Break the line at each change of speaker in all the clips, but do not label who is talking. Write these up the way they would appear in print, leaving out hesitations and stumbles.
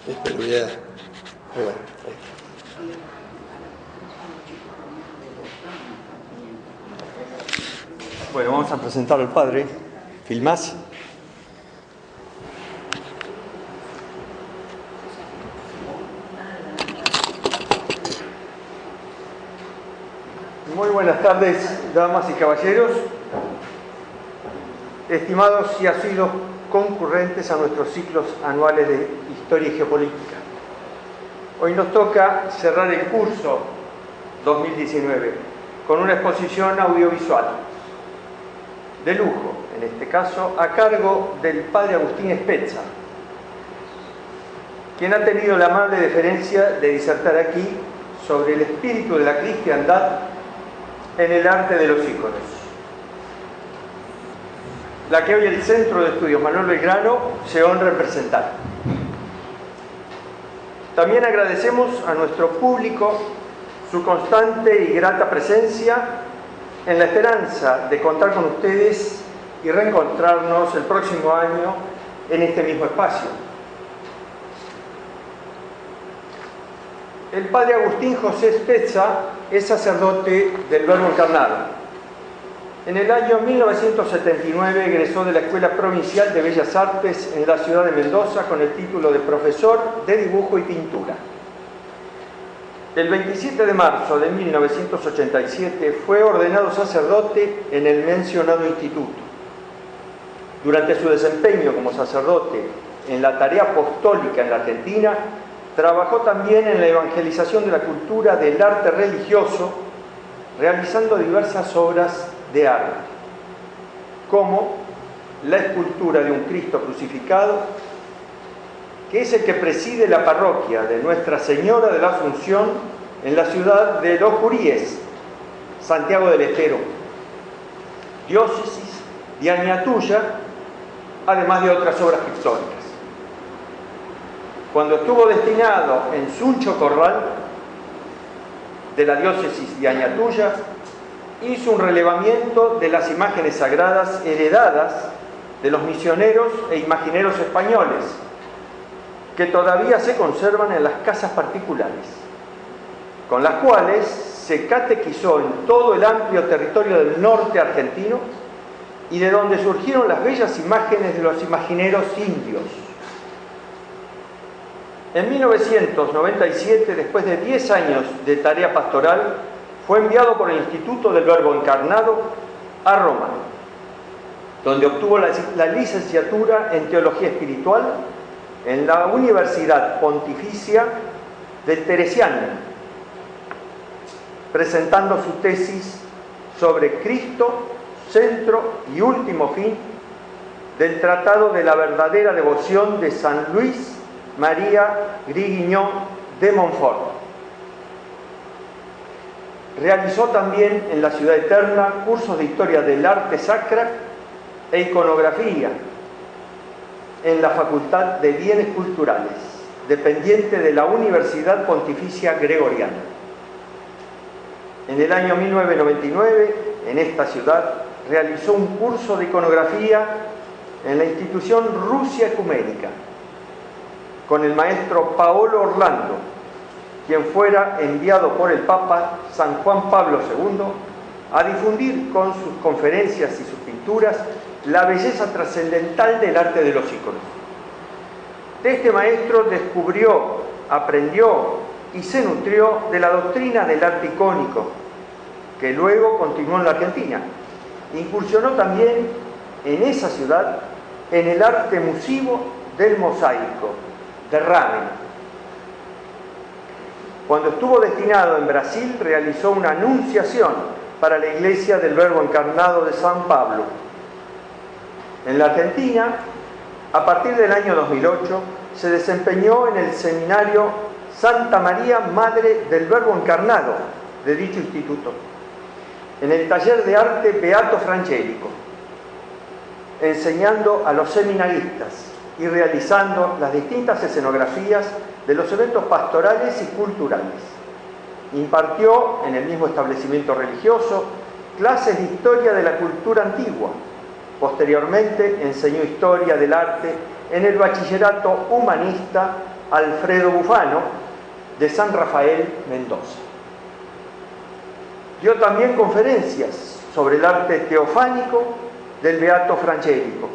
Espero bien. Bueno, vamos a presentar al padre. ¿Filmás? Muy buenas tardes, damas y caballeros, estimados y asiduos concurrentes a nuestros ciclos anuales de Historia y Geopolítica. Hoy nos toca cerrar el curso 2019 con una exposición audiovisual de lujo, en este caso a cargo del padre Agustín Spezza, quien ha tenido la amable deferencia de disertar aquí sobre el espíritu de la cristiandad en el arte de los íconos, la que hoy el Centro de Estudios Manuel Belgrano se honra en presentar. También agradecemos a nuestro público su constante y grata presencia en la esperanza de contar con ustedes y reencontrarnos el próximo año en este mismo espacio. El padre Agustín José Spezza es sacerdote del Verbo Encarnado. En el año 1979 egresó de la Escuela Provincial de Bellas Artes en la ciudad de Mendoza con el título de profesor de dibujo y pintura. El 27 de marzo de 1987 fue ordenado sacerdote en el mencionado instituto. Durante su desempeño como sacerdote en la tarea apostólica en la Argentina, trabajó también en la evangelización de la cultura del arte religioso, realizando diversas obras de arte, como la escultura de un Cristo crucificado, que es el que preside la parroquia de Nuestra Señora de la Asunción en la ciudad de Los Curíes, Santiago del Estero, diócesis de Añatuya, además de otras obras pictóricas. Cuando estuvo destinado en Suncho Corral, de la diócesis de Añatuya, hizo un relevamiento de las imágenes sagradas heredadas de los misioneros e imagineros españoles, que todavía se conservan en las casas particulares, con las cuales se catequizó en todo el amplio territorio del norte argentino y de donde surgieron las bellas imágenes de los imagineros indios. En 1997, después de 10 años de tarea pastoral, fue enviado por el Instituto del Verbo Encarnado a Roma, donde obtuvo la licenciatura en Teología Espiritual en la Universidad Pontificia del Teresiano, presentando su tesis sobre Cristo, centro y último fin del Tratado de la Verdadera Devoción de San Luis María Grignion de Montfort. Realizó también en la Ciudad Eterna cursos de Historia del Arte Sacra e Iconografía en la Facultad de Bienes Culturales, dependiente de la Universidad Pontificia Gregoriana. En el año 1999, en esta ciudad, realizó un curso de iconografía en la institución Rusia Ecuménica, con el maestro Paolo Orlando, quien fuera enviado por el Papa San Juan Pablo II a difundir con sus conferencias y sus pinturas la belleza trascendental del arte de los íconos. De este maestro descubrió, aprendió y se nutrió de la doctrina del arte icónico, que luego continuó en la Argentina. Incursionó también en esa ciudad en el arte musivo del mosaico, de Ramen. Cuando estuvo destinado en Brasil, realizó una anunciación para la Iglesia del Verbo Encarnado de San Pablo. En la Argentina, a partir del año 2008, se desempeñó en el seminario Santa María, Madre del Verbo Encarnado de dicho instituto, en el taller de arte Beato Frangélico, enseñando a los seminaristas y realizando las distintas escenografías de los eventos pastorales y culturales. Impartió en el mismo establecimiento religioso clases de historia de la cultura antigua. Posteriormente enseñó historia del arte en el Bachillerato Humanista Alfredo Bufano de San Rafael, Mendoza. Dio también conferencias sobre el arte teofánico del Beato Frangélico,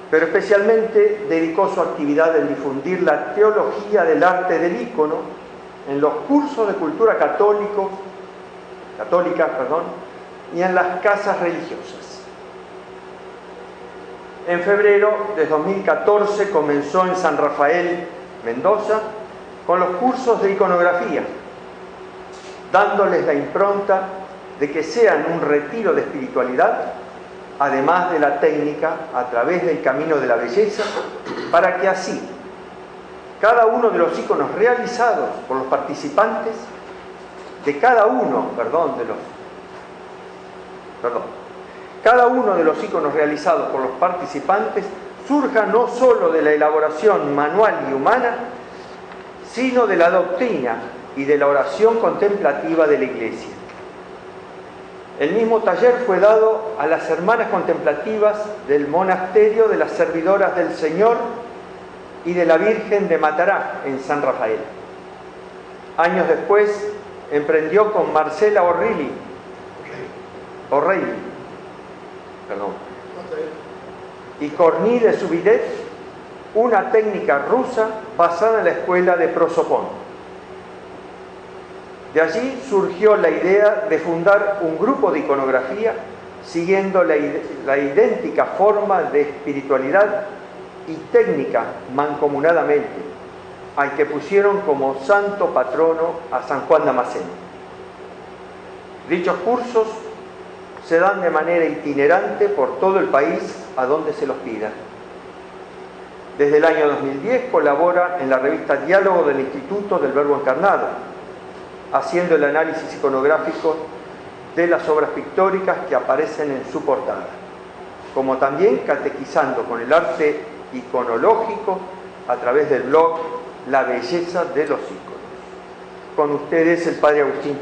pero especialmente dedicó su actividad en difundir la teología del arte del ícono en los cursos de cultura católica, y en las casas religiosas. En febrero de 2014 comenzó en San Rafael, Mendoza, con los cursos de iconografía, dándoles la impronta de que sean un retiro de espiritualidad, además de la técnica, a través del camino de la belleza, para que así cada uno de los iconos realizados por los participantes, cada uno de los iconos realizados por los participantes surja no solo de la elaboración manual y humana, sino de la doctrina y de la oración contemplativa de la Iglesia. El mismo taller fue dado a las hermanas contemplativas del monasterio de las Servidoras del Señor y de la Virgen de Matará, en San Rafael. Años después, emprendió con Marcela O'Reilly y Corny de Subidet una técnica rusa basada en la escuela de Prosopón. De allí surgió la idea de fundar un grupo de iconografía siguiendo la idéntica forma de espiritualidad y técnica mancomunadamente, al que pusieron como santo patrono a San Juan Damasceno. Dichos cursos se dan de manera itinerante por todo el país a donde se los pida. Desde el año 2010 colabora en la revista Diálogo del Instituto del Verbo Encarnado, haciendo el análisis iconográfico de las obras pictóricas que aparecen en su portada, como también catequizando con el arte iconológico a través del blog La Belleza de los Íconos. Con ustedes el Padre Agustín.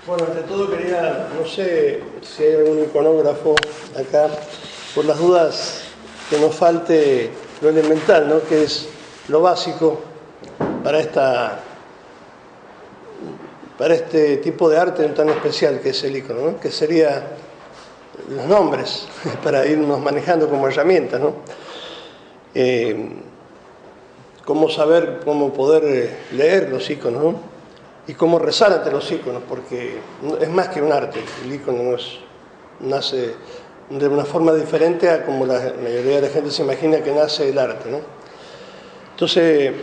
Bueno, ante todo quería, no sé si hay algún iconógrafo acá, por las dudas que nos falte lo elemental, ¿no? Que es lo básico para este tipo de arte tan especial que es el icono, ¿no? Que sería los nombres, para irnos manejando como herramientas, ¿no? Cómo saber, cómo poder leer los iconos, ¿no? Y cómo rezar ante los iconos, porque es más que un arte. El icono nace de una forma diferente a como la mayoría de la gente se imagina que nace el arte, ¿no? Entonces,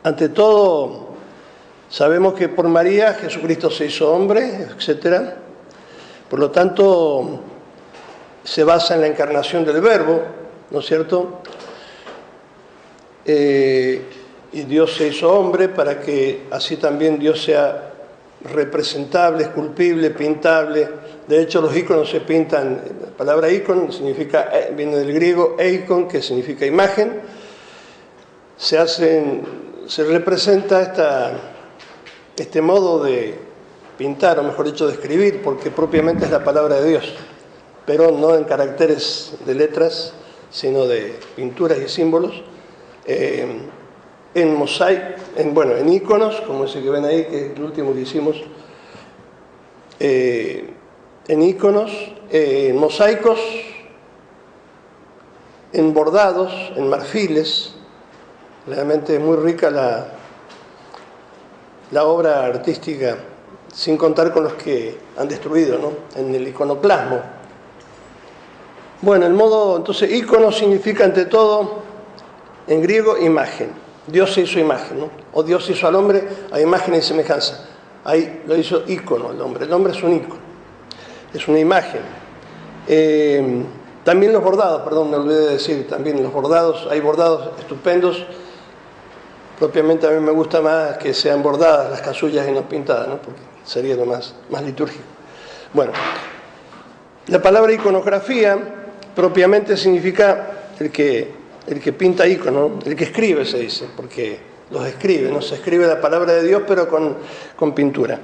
ante todo, sabemos que por María Jesucristo se hizo hombre, etc. Por lo tanto, se basa en la encarnación del Verbo, ¿no es cierto? Y Dios se hizo hombre para que así también Dios sea representable, esculpible, pintable. De hecho, los íconos se pintan. La palabra ícono viene del griego eikon, que significa imagen. Se representa este modo de pintar, o mejor dicho, de escribir, porque propiamente es la palabra de Dios, pero no en caracteres de letras, sino de pinturas y símbolos. En mosaico, en íconos, como ese que ven ahí, que es el último que hicimos, en íconos, en mosaicos, en bordados, en marfiles. Realmente es muy rica la obra artística, sin contar con los que han destruido, ¿no? En el iconoclasmo. Bueno, el modo, entonces, ícono significa ante todo, en griego, imagen. Dios se hizo imagen, ¿no? O Dios hizo al hombre a imagen y semejanza. Ahí lo hizo ícono el hombre. El hombre es un ícono, es una imagen. También los bordados, perdón, me olvidé de decir, también los bordados, hay bordados estupendos. Propiamente a mí me gusta más que sean bordadas las casullas y no pintadas, ¿no? Porque sería lo más litúrgico. Bueno, la palabra iconografía propiamente significa el que pinta ícono, el que escribe, se dice, porque los escribe, ¿no? Se escribe la palabra de Dios, pero con pintura.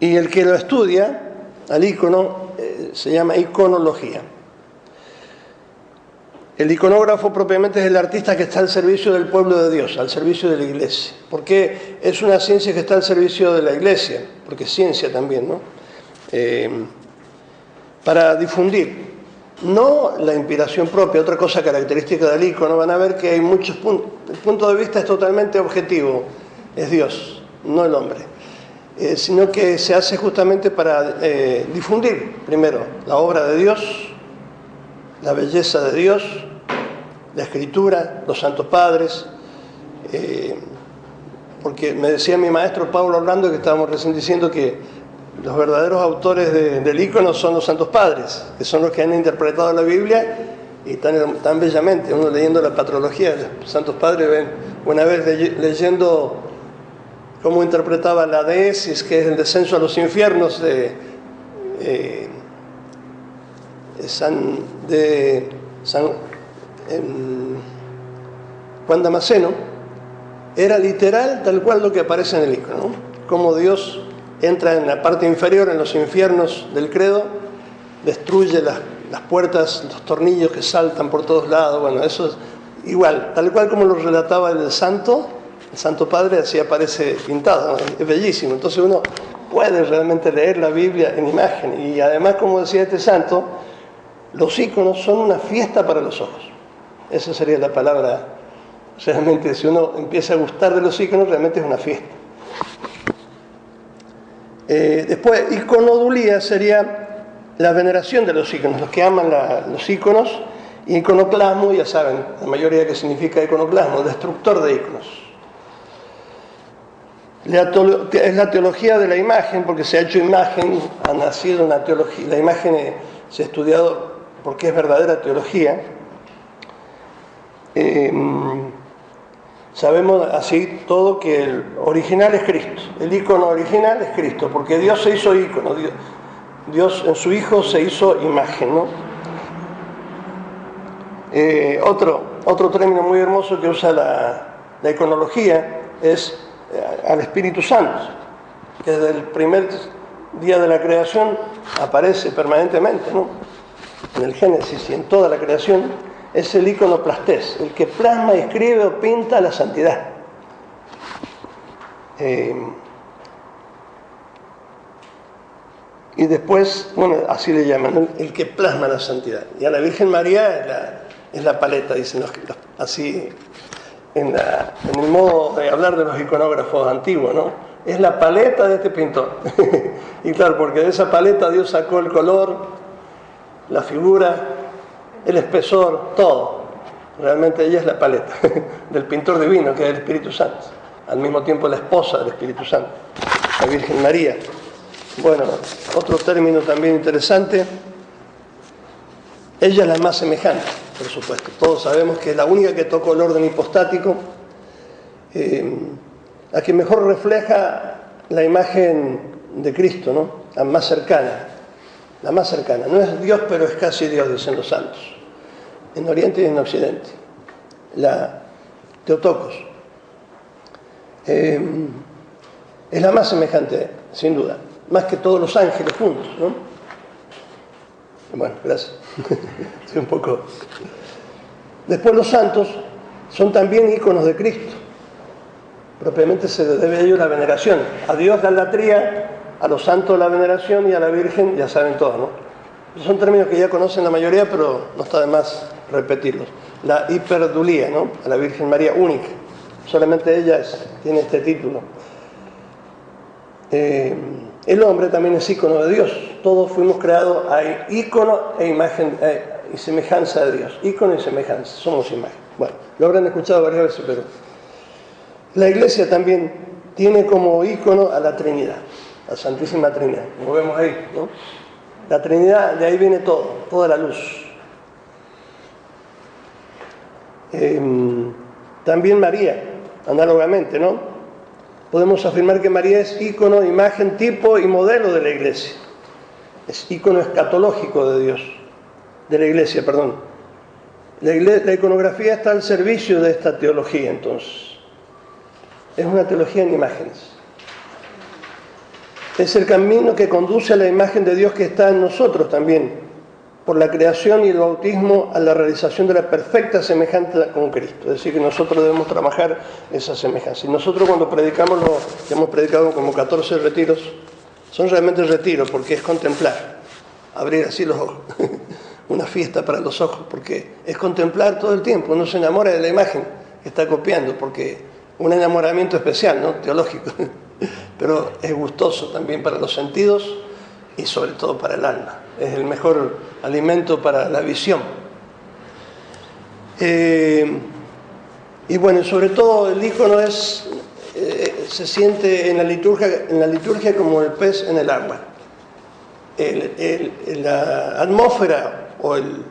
Y el que lo estudia, al ícono, se llama iconología. El iconógrafo propiamente es el artista que está al servicio del pueblo de Dios, al servicio de la iglesia. Porque es una ciencia que está al servicio de la iglesia, porque es ciencia también, ¿no? Para difundir, no la inspiración propia. Otra cosa característica del icono, van a ver que hay muchos puntos. El punto de vista es totalmente objetivo, es Dios, no el hombre. Sino que se hace justamente para difundir, primero, la obra de Dios, la belleza de Dios, la Escritura, los santos padres, porque me decía mi maestro Pablo Orlando, que estábamos recién diciendo que los verdaderos autores del ícono son los santos padres, que son los que han interpretado la Biblia y tan bellamente. Uno leyendo la patrología de los santos padres, ven una vez leyendo cómo interpretaba la Deesis, que es el descenso a los infiernos de Juan Damasceno, era literal tal cual lo que aparece en el icono, ¿no? Cómo Dios entra en la parte inferior, en los infiernos del credo, destruye las puertas, los tornillos que saltan por todos lados. Bueno, eso es igual, tal cual como lo relataba el Santo Padre, así aparece pintado, ¿no? Es bellísimo. Entonces uno puede realmente leer la Biblia en imagen. Y además, como decía este santo, los íconos son una fiesta para los ojos. Esa sería la palabra. Realmente, si uno empieza a gustar de los íconos, realmente es una fiesta. Después, iconodulía sería la veneración de los íconos, los que aman los íconos. Y iconoclasmo, ya saben, la mayoría que significa iconoclasmo, destructor de íconos. Es la teología de la imagen, porque se ha hecho imagen, ha nacido una teología. La imagen se ha estudiado porque es verdadera teología. Sabemos así todo que el original es Cristo, el ícono original es Cristo, porque Dios se hizo ícono, Dios en su Hijo se hizo imagen, ¿no? Otro término muy hermoso que usa la iconología es al Espíritu Santo, que desde el primer día de la creación aparece permanentemente, ¿no? En el Génesis y en toda la creación. Es el ícono plastés, el que plasma, escribe o pinta la santidad. Y después, bueno, así le llaman, ¿no? El que plasma la santidad. Y a la Virgen María es la paleta, dicen así, en el modo de hablar de los iconógrafos antiguos, ¿no? Es la paleta de este pintor. Y claro, porque de esa paleta Dios sacó el color, la figura, el espesor, todo. Realmente ella es la paleta del pintor divino, que es el Espíritu Santo. Al mismo tiempo la esposa del Espíritu Santo, la Virgen María. Bueno, otro término también interesante. Ella es la más semejante, por supuesto. Todos sabemos que es la única que tocó el orden hipostático, la que mejor refleja la imagen de Cristo, ¿no? La más cercana. La más cercana. No es Dios, pero es casi Dios, dicen los santos. En Oriente y en Occidente. La Teotocos. Es la más semejante, sin duda. Más que todos los ángeles juntos, ¿no? Bueno, gracias. Estoy un poco... Después los santos son también íconos de Cristo. Propiamente se debe a ellos la veneración. A Dios la latría, a los santos la veneración y a la Virgen, ya saben todos, ¿no? Son términos que ya conocen la mayoría, pero no está de más repetirlos. La hiperdulía, ¿no? A la Virgen María única. Solamente ella tiene este título. El hombre también es ícono de Dios. Todos fuimos creados a ícono e imagen y semejanza de Dios. Ícono y semejanza, somos imagen. Bueno, lo habrán escuchado varias veces, pero la Iglesia también tiene como ícono a la Trinidad, la Santísima Trinidad, como vemos ahí, ¿no? La Trinidad, de ahí viene todo, toda la luz. También María, análogamente, ¿no? Podemos afirmar que María es ícono, imagen, tipo y modelo de la Iglesia. Es ícono escatológico de Dios, de la Iglesia, perdón. La iconografía está al servicio de esta teología, entonces. Es una teología en imágenes. Es el camino que conduce a la imagen de Dios que está en nosotros también, por la creación y el bautismo a la realización de la perfecta semejanza con Cristo. Es decir, que nosotros debemos trabajar esa semejanza. Y nosotros cuando predicamos, lo que hemos predicado como 14 retiros, son realmente retiros porque es contemplar, abrir así los ojos, una fiesta para los ojos, porque es contemplar todo el tiempo, uno se enamora de la imagen que está copiando, porque un enamoramiento especial, ¿no? Teológico, pero es gustoso también para los sentidos y sobre todo para el alma. Es el mejor alimento para la visión. Y bueno, sobre todo el icono se siente en la liturgia como el pez en el agua. La atmósfera o el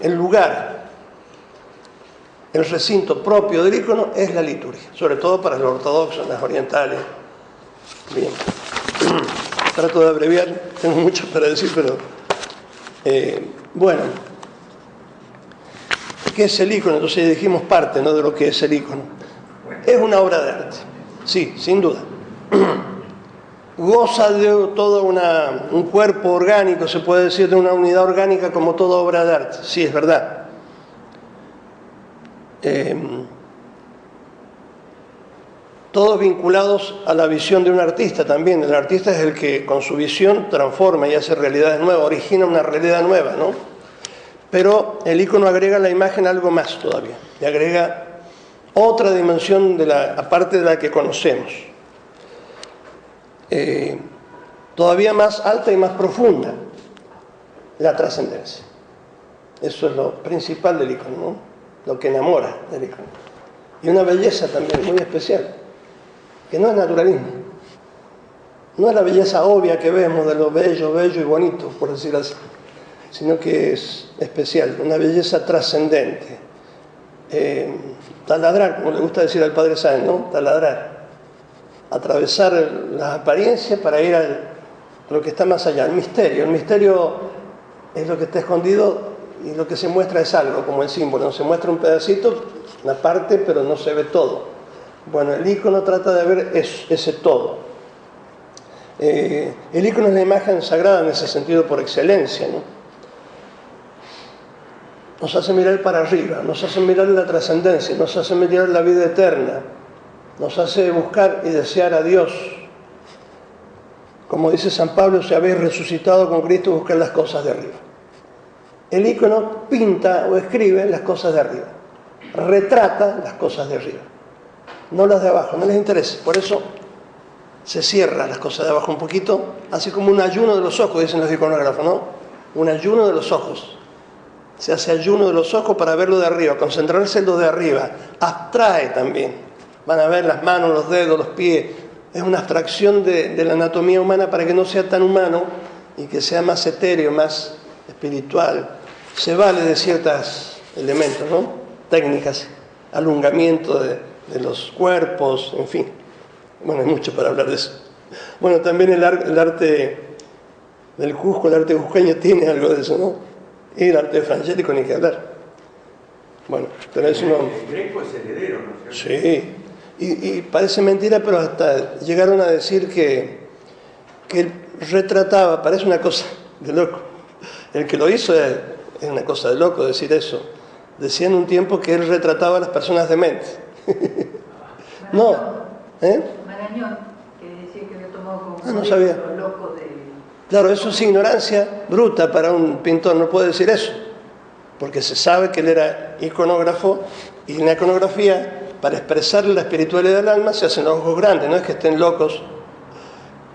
lugar, el recinto propio del icono es la liturgia, sobre todo para los ortodoxos, las orientales. Bien. Trato de abreviar, tengo mucho para decir, pero bueno, ¿qué es el icono? Entonces dijimos parte, ¿no?, de lo que es el icono. Es una obra de arte, sí, sin duda. Goza de todo un cuerpo orgánico, se puede decir, de una unidad orgánica como toda obra de arte, sí, es verdad. Todos vinculados a la visión de un artista también. El artista es el que con su visión transforma y hace realidades nuevas, origina una realidad nueva, ¿no? Pero el icono agrega a la imagen algo más todavía, le agrega otra dimensión aparte de la que conocemos, todavía más alta y más profunda, la trascendencia. Eso es lo principal del icono, ¿no? Lo que enamora del icono. Y una belleza también muy especial, que no es naturalismo, no es la belleza obvia que vemos de lo bello, bello y bonito, por decir así, sino que es especial, una belleza trascendente. Taladrar, como le gusta decir al padre Sáenz, ¿no? Taladrar, atravesar las apariencias para ir a lo que está más allá, el misterio. El misterio es lo que está escondido y lo que se muestra es algo, como el símbolo, ¿no? Se muestra un pedacito, una parte, pero no se ve todo. Bueno, el icono trata de ver ese todo. El icono es la imagen sagrada en ese sentido por excelencia, ¿no? Nos hace mirar para arriba, nos hace mirar la trascendencia, nos hace mirar la vida eterna, nos hace buscar y desear a Dios. Como dice San Pablo, si habéis resucitado con Cristo, buscad las cosas de arriba. El icono pinta o escribe las cosas de arriba, retrata las cosas de arriba, no las de abajo, no les interesa. Por eso se cierra las cosas de abajo un poquito, así como un ayuno de los ojos, dicen los iconógrafos, ¿no? Un ayuno de los ojos. Se hace ayuno de los ojos para verlo de arriba, concentrarse en lo de arriba. Abstrae también. Van a ver las manos, los dedos, los pies. Es una abstracción de la anatomía humana para que no sea tan humano y que sea más etéreo, más espiritual. Se vale de ciertos elementos, ¿no? Técnicas, alungamiento de los cuerpos, en fin. Bueno, hay mucho para hablar de eso. Bueno, también el arte del Cusco, el arte cusqueño tiene algo de eso, ¿no? Y el arte frangélico ni que hablar. Bueno, pero es uno...
El Greco es heredero, ¿no es cierto?
Sí, y parece mentira, pero hasta llegaron a decir que él retrataba, parece una cosa de loco. El que lo hizo es una cosa de loco decir eso. Decían un tiempo que él retrataba a las personas dementes. No,
Marañón, que decía que había tomado como
no sabía.
loco de...
Claro, eso es ignorancia bruta para un pintor, no puede decir eso, porque se sabe que él era iconógrafo y en la iconografía, para expresar la espiritualidad del alma, se hacen los ojos grandes, no es que estén locos,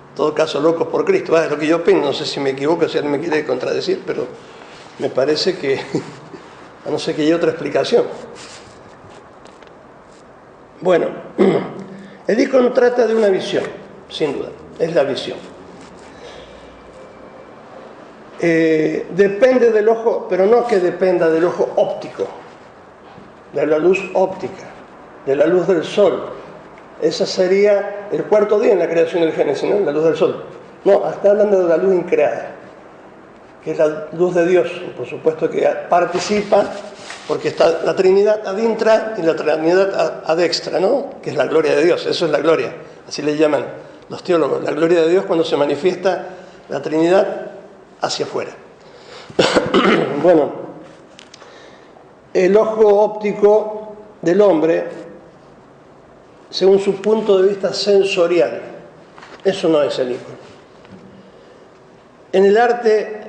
en todo caso locos por Cristo, es lo que yo opino, no sé si me equivoco, si él me quiere contradecir, pero me parece que, a no ser que haya otra explicación. Bueno, el icono trata de una visión, sin duda, es la visión. Depende del ojo, pero no que dependa del ojo óptico, de la luz óptica, de la luz del sol. Esa sería el cuarto día en la creación del Génesis, ¿no? La luz del sol. No, está hablando de la luz increada, que es la luz de Dios, por supuesto que participa, porque está la Trinidad ad intra y la Trinidad ad extra, ¿no? Que es la gloria de Dios, eso es la gloria, así le llaman los teólogos, la gloria de Dios cuando se manifiesta la Trinidad hacia afuera. Bueno, el ojo óptico del hombre, según su punto de vista sensorial, eso no es el icono. En el arte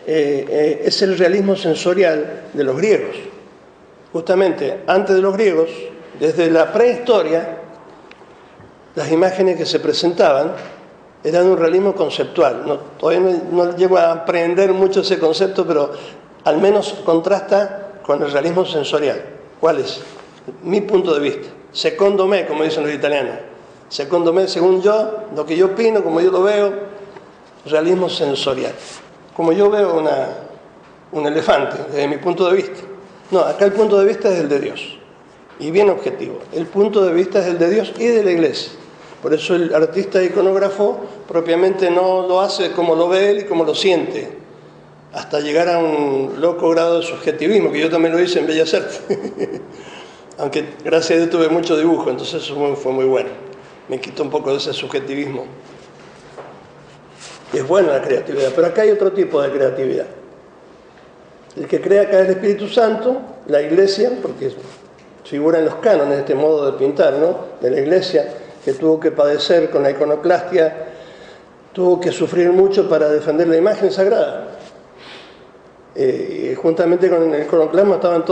es el realismo sensorial de los griegos. Justamente, antes de los griegos, desde la prehistoria, las imágenes que se presentaban eran un realismo conceptual. Todavía no llego a aprender mucho ese concepto, pero al menos contrasta con el realismo sensorial. ¿Cuál es? Mi punto de vista. Secondo me, como dicen los italianos. Secondo me, según yo, lo que yo opino, como yo lo veo, realismo sensorial. Como yo veo un elefante, desde mi punto de vista. No, acá el punto de vista es el de Dios. Y bien objetivo. El punto de vista es el de Dios y de la Iglesia. Por eso el artista iconógrafo propiamente no lo hace como lo ve él y como lo siente, hasta llegar a un loco grado de subjetivismo, que yo también lo hice en Bellas Artes. Aunque gracias a Dios tuve mucho dibujo, entonces eso fue muy bueno. Me quitó un poco de ese subjetivismo. Y es buena la creatividad, pero acá hay otro tipo de creatividad. El que crea acá es el Espíritu Santo, la Iglesia, porque figura en los cánones este modo de pintar, ¿no?, de la Iglesia, que tuvo que padecer con la iconoclastia, tuvo que sufrir mucho para defender la imagen sagrada. Y juntamente con el iconoclasmo estaban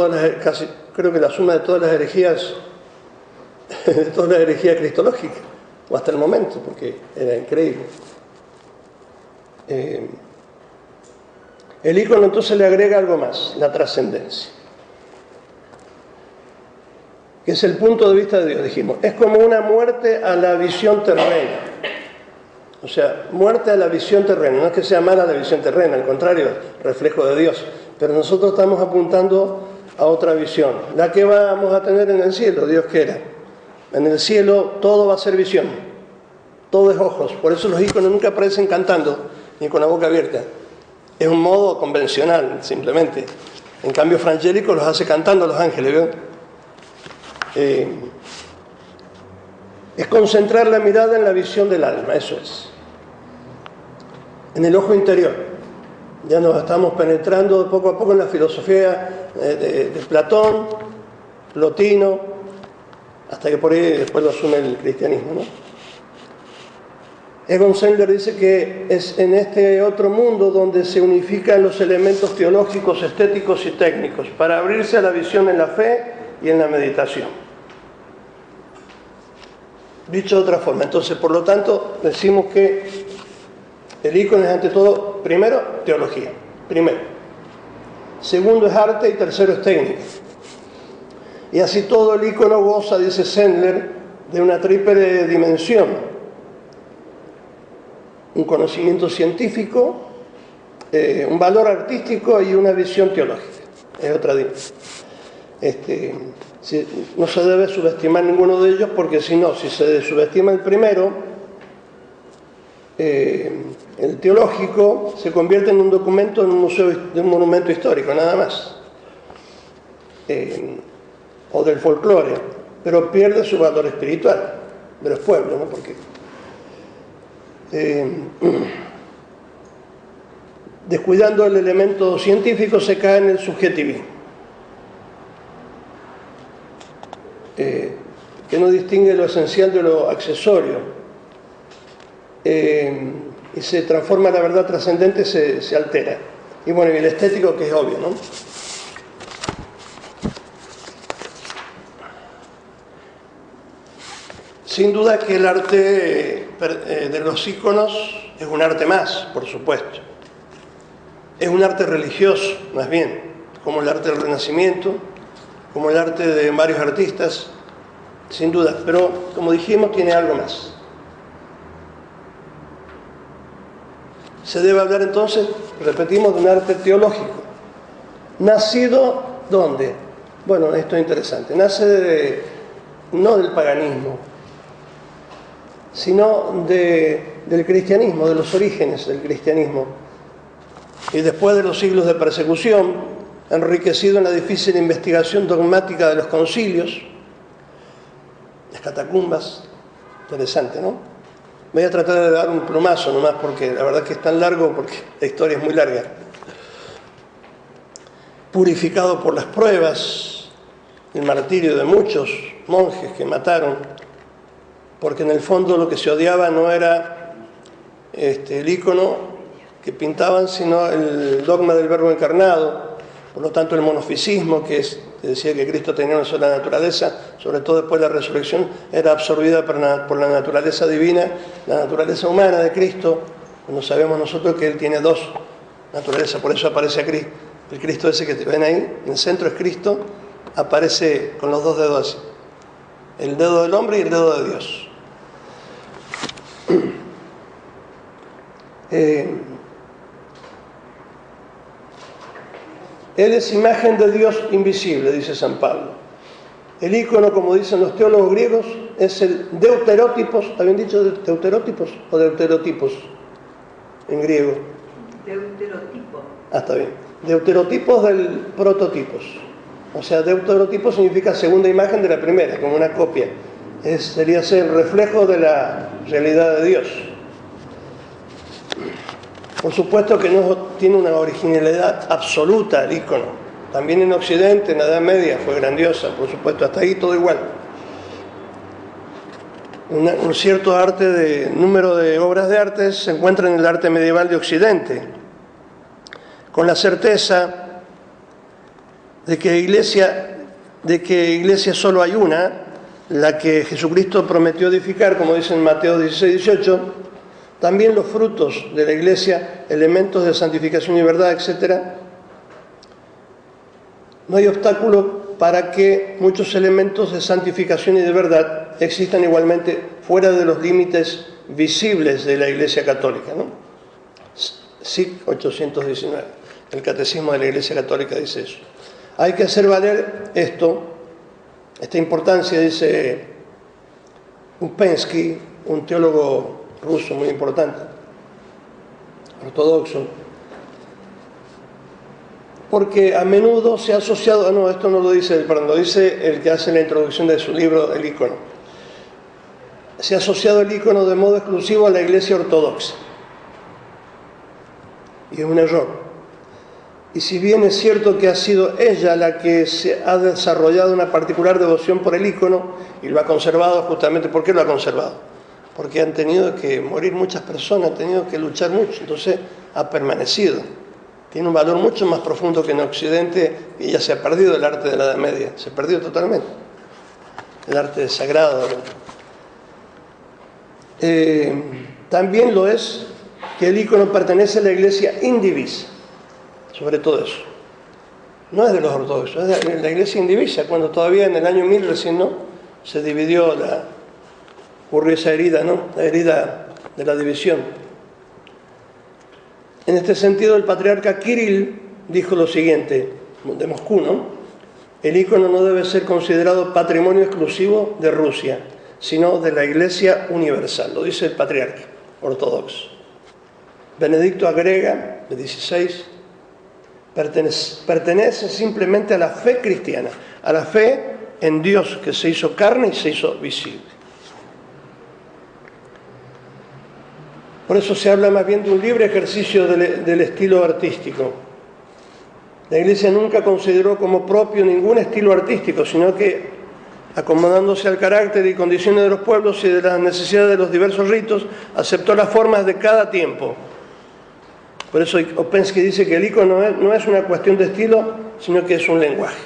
casi, creo que la suma de todas las herejías, de todas las herejías cristológicas, o hasta el momento, porque era increíble. El icono entonces le agrega algo más, la trascendencia, que es el punto de vista de Dios, dijimos. Es como una muerte a la visión terrena. O sea, muerte a la visión terrena. No es que sea mala la visión terrena, al contrario, reflejo de Dios. Pero nosotros estamos apuntando a otra visión, la que vamos a tener en el cielo, Dios quiera. En el cielo todo va a ser visión, todo es ojos. Por eso los iconos nunca aparecen cantando, ni con la boca abierta. Es un modo convencional, simplemente. En cambio, Frangélico los hace cantando a los ángeles, ¿ven? Es concentrar la mirada en la visión del alma, eso es. En el ojo interior. Ya nos estamos penetrando poco a poco en la filosofía de Platón, Plotino, hasta que por ahí después lo asume el cristianismo, ¿no? Egon Sendler dice que es en este otro mundo donde se unifican los elementos teológicos, estéticos y técnicos para abrirse a la visión en la fe y en la meditación. Dicho de otra forma, entonces, por lo tanto, decimos que el icono es ante todo, primero, teología, primero. Segundo es arte y tercero es técnica. Y así todo el icono goza, dice Sendler, de una triple dimensión. Un conocimiento científico, un valor artístico y una visión teológica. Es otra dimensión. No se debe subestimar ninguno de ellos, porque si se subestima el primero, el teológico se convierte en un documento, en un museo, de un monumento histórico, nada más, o del folclore, pero pierde su valor espiritual de los pueblos, ¿no? Porque descuidando el elemento científico se cae en el subjetivismo, que no distingue lo esencial de lo accesorio, y se transforma, la verdad trascendente se altera. Y bueno, y el estético, que es obvio, ¿no? Sin duda que el arte de los íconos es un arte más, por supuesto. Es un arte religioso, más bien, como el arte del Renacimiento, como el arte de varios artistas, sin duda. Pero, como dijimos, tiene algo más. Se debe hablar entonces, repetimos, de un arte teológico. ¿Nacido dónde? Bueno, esto es interesante. Nace no del paganismo, sino del cristianismo, de los orígenes del cristianismo. Y después de los siglos de persecución, enriquecido en la difícil investigación dogmática de los concilios, las catacumbas, interesante, ¿no? Voy a tratar de dar un plumazo nomás, porque la verdad que es tan largo, porque la historia es muy larga. Purificado por las pruebas, el martirio de muchos monjes que mataron, porque en el fondo lo que se odiaba no era el ícono que pintaban, sino el dogma del Verbo encarnado. Por lo tanto, el monofisismo, que decía que Cristo tenía una sola naturaleza, sobre todo después de la resurrección, era absorbida por la naturaleza divina, la naturaleza humana de Cristo, cuando sabemos nosotros que Él tiene dos naturalezas. Por eso aparece a Cristo, el Cristo ese que ven ahí, en el centro es Cristo, aparece con los dos dedos así, el dedo del hombre y el dedo de Dios. Él es imagen de Dios invisible, dice San Pablo. El ícono, como dicen los teólogos griegos, es el deuterótipos. ¿Habían dicho deuterótipos o deuterotipos en griego?
Deuterotipo.
Ah, está bien. Deuterotipos del prototipos. O sea, deuterotipo significa segunda imagen de la primera, como una copia. Sería ser el reflejo de la realidad de Dios. Por supuesto que no tiene una originalidad absoluta el ícono. También en Occidente, en la Edad Media, fue grandiosa, por supuesto, hasta ahí todo igual. Un cierto número de obras de arte se encuentra en el arte medieval de Occidente, con la certeza de que iglesia solo hay una, la que Jesucristo prometió edificar, como dice en Mateo 16-18, también los frutos de la iglesia, elementos de santificación y verdad, etc. No hay obstáculo para que muchos elementos de santificación y de verdad existan igualmente fuera de los límites visibles de la Iglesia Católica, ¿no? SIC 819, el Catecismo de la Iglesia Católica dice eso. Hay que hacer valer esta importancia, dice Uspensky, un teólogo ruso muy importante, ortodoxo, porque a menudo se ha asociado, esto no lo dice, perdón, lo dice el que hace la introducción de su libro, El ícono. Se ha asociado el ícono de modo exclusivo a la Iglesia ortodoxa. Y es un error. Y si bien es cierto que ha sido ella la que se ha desarrollado una particular devoción por el ícono y lo ha conservado justamente, ¿por qué lo ha conservado? Porque han tenido que morir muchas personas, han tenido que luchar mucho, entonces ha permanecido. Tiene un valor mucho más profundo que en Occidente, y ya se ha perdido el arte de la Edad Media, se perdió totalmente, el arte sagrado. También lo es que el ícono pertenece a la Iglesia indivisa, sobre todo eso. No es de los ortodoxos, es de la Iglesia indivisa, cuando todavía en el año 1000 recién se dividió ocurrió esa herida, la herida de la división. En este sentido, el patriarca Kirill dijo lo siguiente, de Moscú, el ícono no debe ser considerado patrimonio exclusivo de Rusia, sino de la Iglesia universal, lo dice el patriarca ortodoxo. Benedicto agrega, de 16, pertenece simplemente a la fe cristiana, a la fe en Dios que se hizo carne y se hizo visible. Por eso se habla más bien de un libre ejercicio del estilo artístico. La Iglesia nunca consideró como propio ningún estilo artístico, sino que, acomodándose al carácter y condiciones de los pueblos y de las necesidades de los diversos ritos, aceptó las formas de cada tiempo. Por eso Ospensky dice que el ícono no es una cuestión de estilo, sino que es un lenguaje.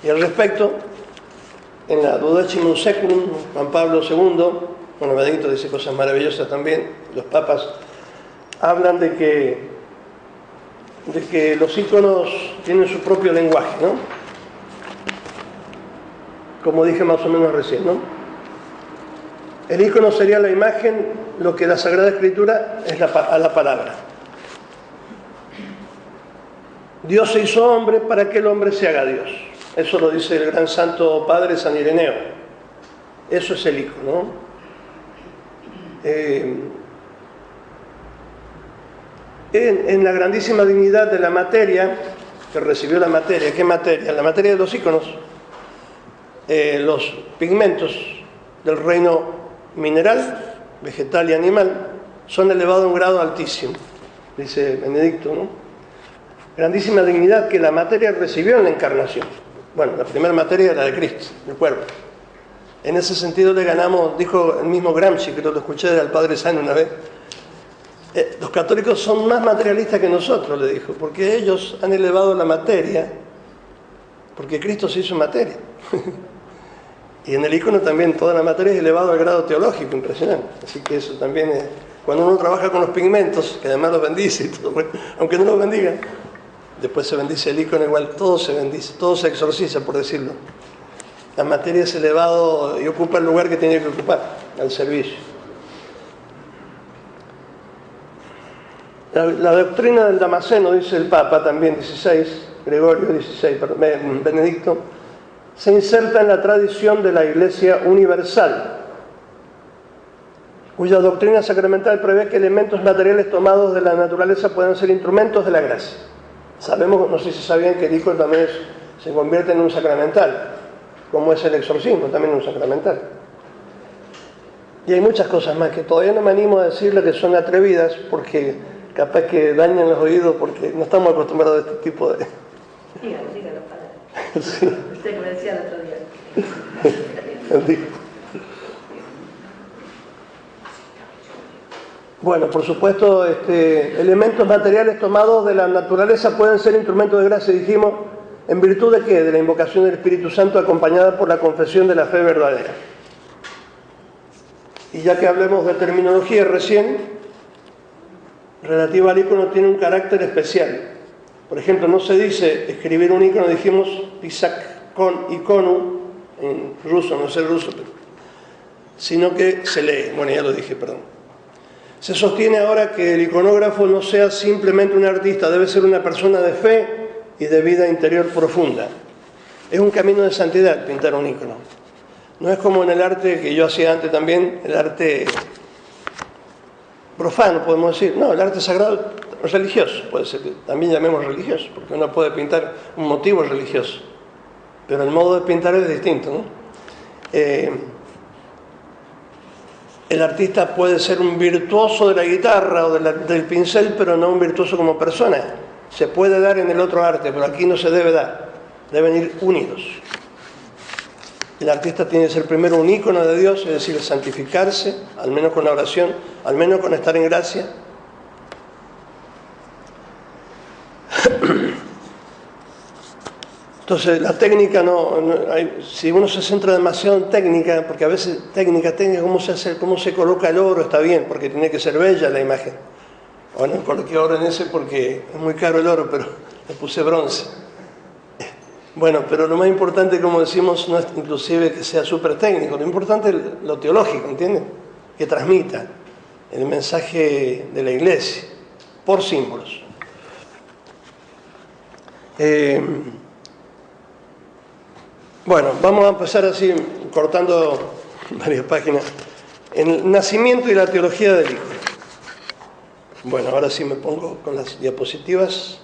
Y al respecto, en la Duodecimum Seculum, Juan Pablo II, Benedicto dice cosas maravillosas también, los papas hablan de que los íconos tienen su propio lenguaje, como dije más o menos recién, El ícono sería la imagen, lo que la Sagrada Escritura es a la palabra. Dios se hizo hombre para que el hombre se haga Dios. Eso lo dice el gran santo padre San Ireneo. Eso es el ícono, en la grandísima dignidad de la materia que recibió la materia. ¿Qué materia? La materia de los íconos, los pigmentos del reino mineral vegetal y animal, son elevados a un grado altísimo, dice Benedicto, ¿no? Grandísima dignidad que la materia recibió en la encarnación. Bueno, la primera materia era la de Cristo, el cuerpo. En ese sentido le ganamos, dijo el mismo Gramsci, que lo escuché del Padre Sano una vez, los católicos son más materialistas que nosotros, le dijo, porque ellos han elevado la materia, porque Cristo se hizo materia. Y en el icono también toda la materia es elevada al grado teológico, impresionante. Así que eso también es, cuando uno trabaja con los pigmentos, que además los bendice y todo, bueno, aunque no los bendiga, después se bendice el icono, igual todo se bendice, todo se exorciza, por decirlo. La materia es elevado y ocupa el lugar que tiene que ocupar, al servicio. La doctrina del Damasceno, dice el Papa también, Benedicto, se inserta en la tradición de la Iglesia universal, cuya doctrina sacramental prevé que elementos materiales tomados de la naturaleza puedan ser instrumentos de la gracia. Sabemos, no sé si sabían, que el icono también se convierte en un sacramental, como es el exorcismo, también un sacramental. Y hay muchas cosas más que todavía no me animo a decirle, que son atrevidas, porque capaz que dañan los oídos, porque no estamos acostumbrados a este tipo de...
Dígalo, padre.
Sí.
Usted que me decía el otro día.
Bueno, por supuesto, elementos materiales tomados de la naturaleza pueden ser instrumentos de gracia, dijimos, ¿en virtud de qué? De la invocación del Espíritu Santo acompañada por la confesión de la fe verdadera. Y ya que hablemos de terminología recién, relativa al icono, tiene un carácter especial. Por ejemplo, no se dice escribir un icono, dijimos pisak con iconu, en ruso, no sé el ruso, sino que se lee. Bueno, ya lo dije, perdón. Se sostiene ahora que el iconógrafo no sea simplemente un artista, debe ser una persona de fe y de vida interior profunda. Es un camino de santidad pintar un icono. No es como en el arte que yo hacía antes también, el arte profano, podemos decir. No, el arte sagrado, religioso, puede ser que también llamemos religioso, porque uno puede pintar un motivo religioso, pero el modo de pintar es distinto, ¿no? El artista puede ser un virtuoso de la guitarra o del pincel, pero no un virtuoso como persona. Se puede dar en el otro arte, pero aquí no se debe dar, deben ir unidos. El artista tiene que ser primero un ícono de Dios, es decir, santificarse, al menos con la oración, al menos con estar en gracia. Entonces, la técnica si uno se centra demasiado en técnica, porque a veces técnica, cómo se hace, cómo se coloca el oro, está bien, porque tiene que ser bella la imagen. Bueno, coloqué oro en ese porque es muy caro el oro, pero le puse bronce. Bueno, pero lo más importante, como decimos, no es inclusive que sea súper técnico, lo importante es lo teológico, ¿entienden? Que transmita el mensaje de la Iglesia, por símbolos. Bueno, vamos a empezar así, cortando varias páginas. El nacimiento y la teología del Hijo. Bueno, ahora sí me pongo con las diapositivas.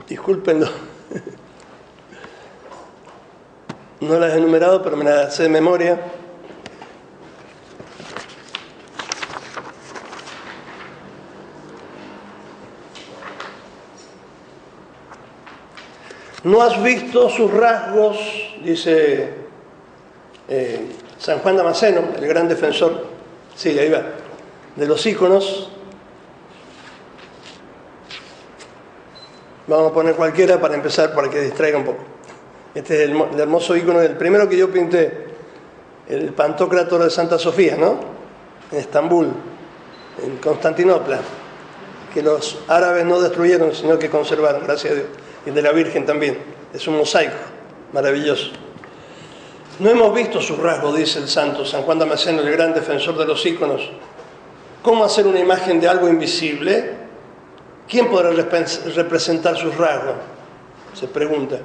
Discúlpenlo. No las he enumerado, pero me las sé de memoria. No has visto sus rasgos, dice San Juan Damasceno, el gran defensor, sí, ahí va, de los íconos. Vamos a poner cualquiera para empezar, para que distraiga un poco. Este es el hermoso ícono, el primero que yo pinté, el Pantocrátor de Santa Sofía, ¿no? En Estambul, en Constantinopla, que los árabes no destruyeron, sino que conservaron, gracias a Dios. Y de la Virgen también. Es un mosaico maravilloso. No hemos visto sus rasgos, dice el santo San Juan Damasceno, el gran defensor de los íconos. ¿Cómo hacer una imagen de algo invisible? ¿Quién podrá representar sus rasgos? Se pregunta.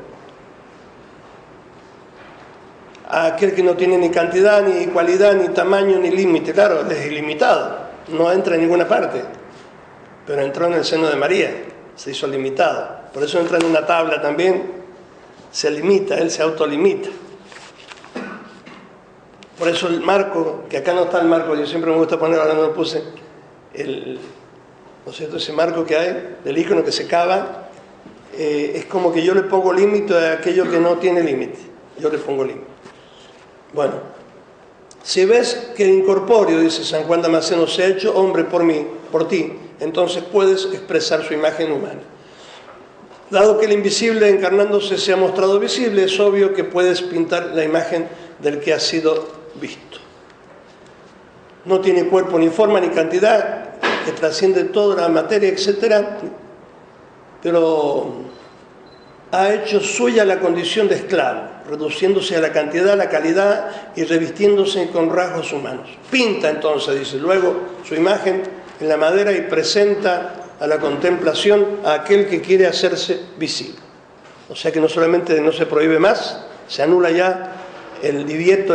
A aquel que no tiene ni cantidad, ni cualidad, ni tamaño, ni límite. Claro, es ilimitado. No entra en ninguna parte. Pero entró en el seno de María. Se hizo limitado. Por eso entra en una tabla también. Se limita, él se autolimita. Por eso el marco, que acá no está el marco, yo siempre me gusta poner, ahora no lo puse, ¿no es cierto? Ese marco que hay, del icono que se cava, es como que yo le pongo límite a aquello que no tiene límite. Yo le pongo límite. Bueno, si ves que el incorpóreo, dice San Juan Damasceno, se ha hecho hombre por mí, por ti, entonces puedes expresar su imagen humana. Dado que el invisible encarnándose se ha mostrado visible, es obvio que puedes pintar la imagen del que ha sido visto. No tiene cuerpo, ni forma, ni cantidad, que trasciende toda la materia, etc. Pero ha hecho suya la condición de esclavo, reduciéndose a la cantidad, la calidad y revistiéndose con rasgos humanos. Pinta entonces, dice, luego su imagen en la madera y presenta a la contemplación a aquel que quiere hacerse visible. O sea que no solamente no se prohíbe más, se anula ya el divieto,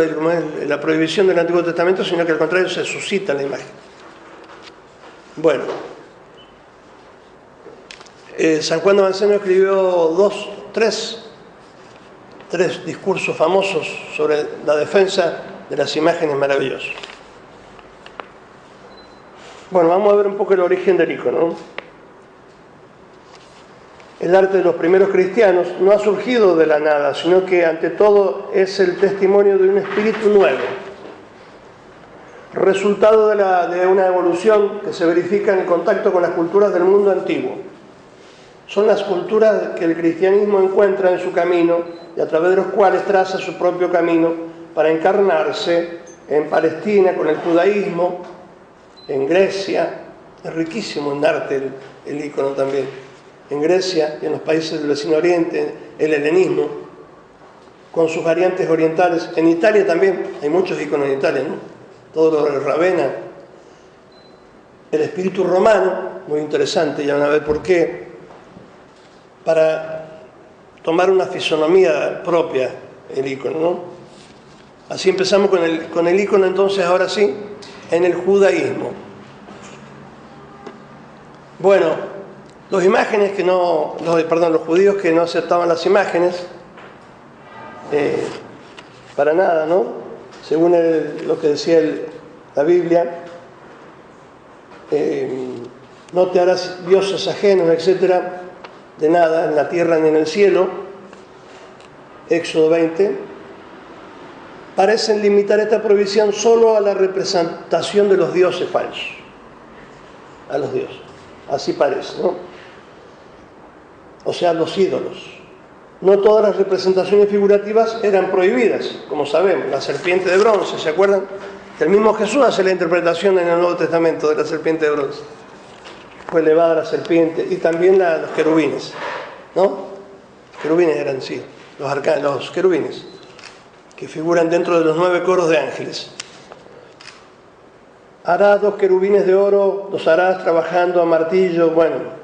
la prohibición del Antiguo Testamento, sino que al contrario se suscita la imagen. Bueno, San Juan Damasceno escribió tres discursos famosos sobre la defensa de las imágenes maravillosas. Bueno, vamos a ver un poco el origen del icono. El arte de los primeros cristianos no ha surgido de la nada, sino que ante todo es el testimonio de un espíritu nuevo, resultado de una evolución que se verifica en el contacto con las culturas del mundo antiguo. Son las culturas que el cristianismo encuentra en su camino y a través de los cuales traza su propio camino para encarnarse en Palestina con el judaísmo, en Grecia, es riquísimo en arte el icono también, en Grecia y en los países del vecino oriente, el helenismo, con sus variantes orientales. En Italia también, hay muchos iconos en Italia, ¿no? Todo lo de Ravenna. El espíritu romano, muy interesante, ya van a ver por qué, para tomar una fisonomía propia el icono, ¿no? Así empezamos con el icono, entonces, ahora sí, en el judaísmo. Bueno, los judíos que no aceptaban las imágenes, para nada, ¿no? Según lo que decía la Biblia, no te harás dioses ajenos, etcétera, de nada, en la tierra ni en el cielo, Éxodo 20, parecen limitar esta prohibición solo a la representación de los dioses falsos, a los dioses, así parece, ¿no? O sea, los ídolos. No todas las representaciones figurativas eran prohibidas, como sabemos. La serpiente de bronce, ¿se acuerdan? Que el mismo Jesús hace la interpretación en el Nuevo Testamento de la serpiente de bronce. Fue elevada la serpiente, y también los querubines, ¿no? Querubines eran, sí, los querubines, que figuran dentro de los 9 coros de ángeles. Harás 2 querubines de oro, los harás trabajando a martillo, bueno,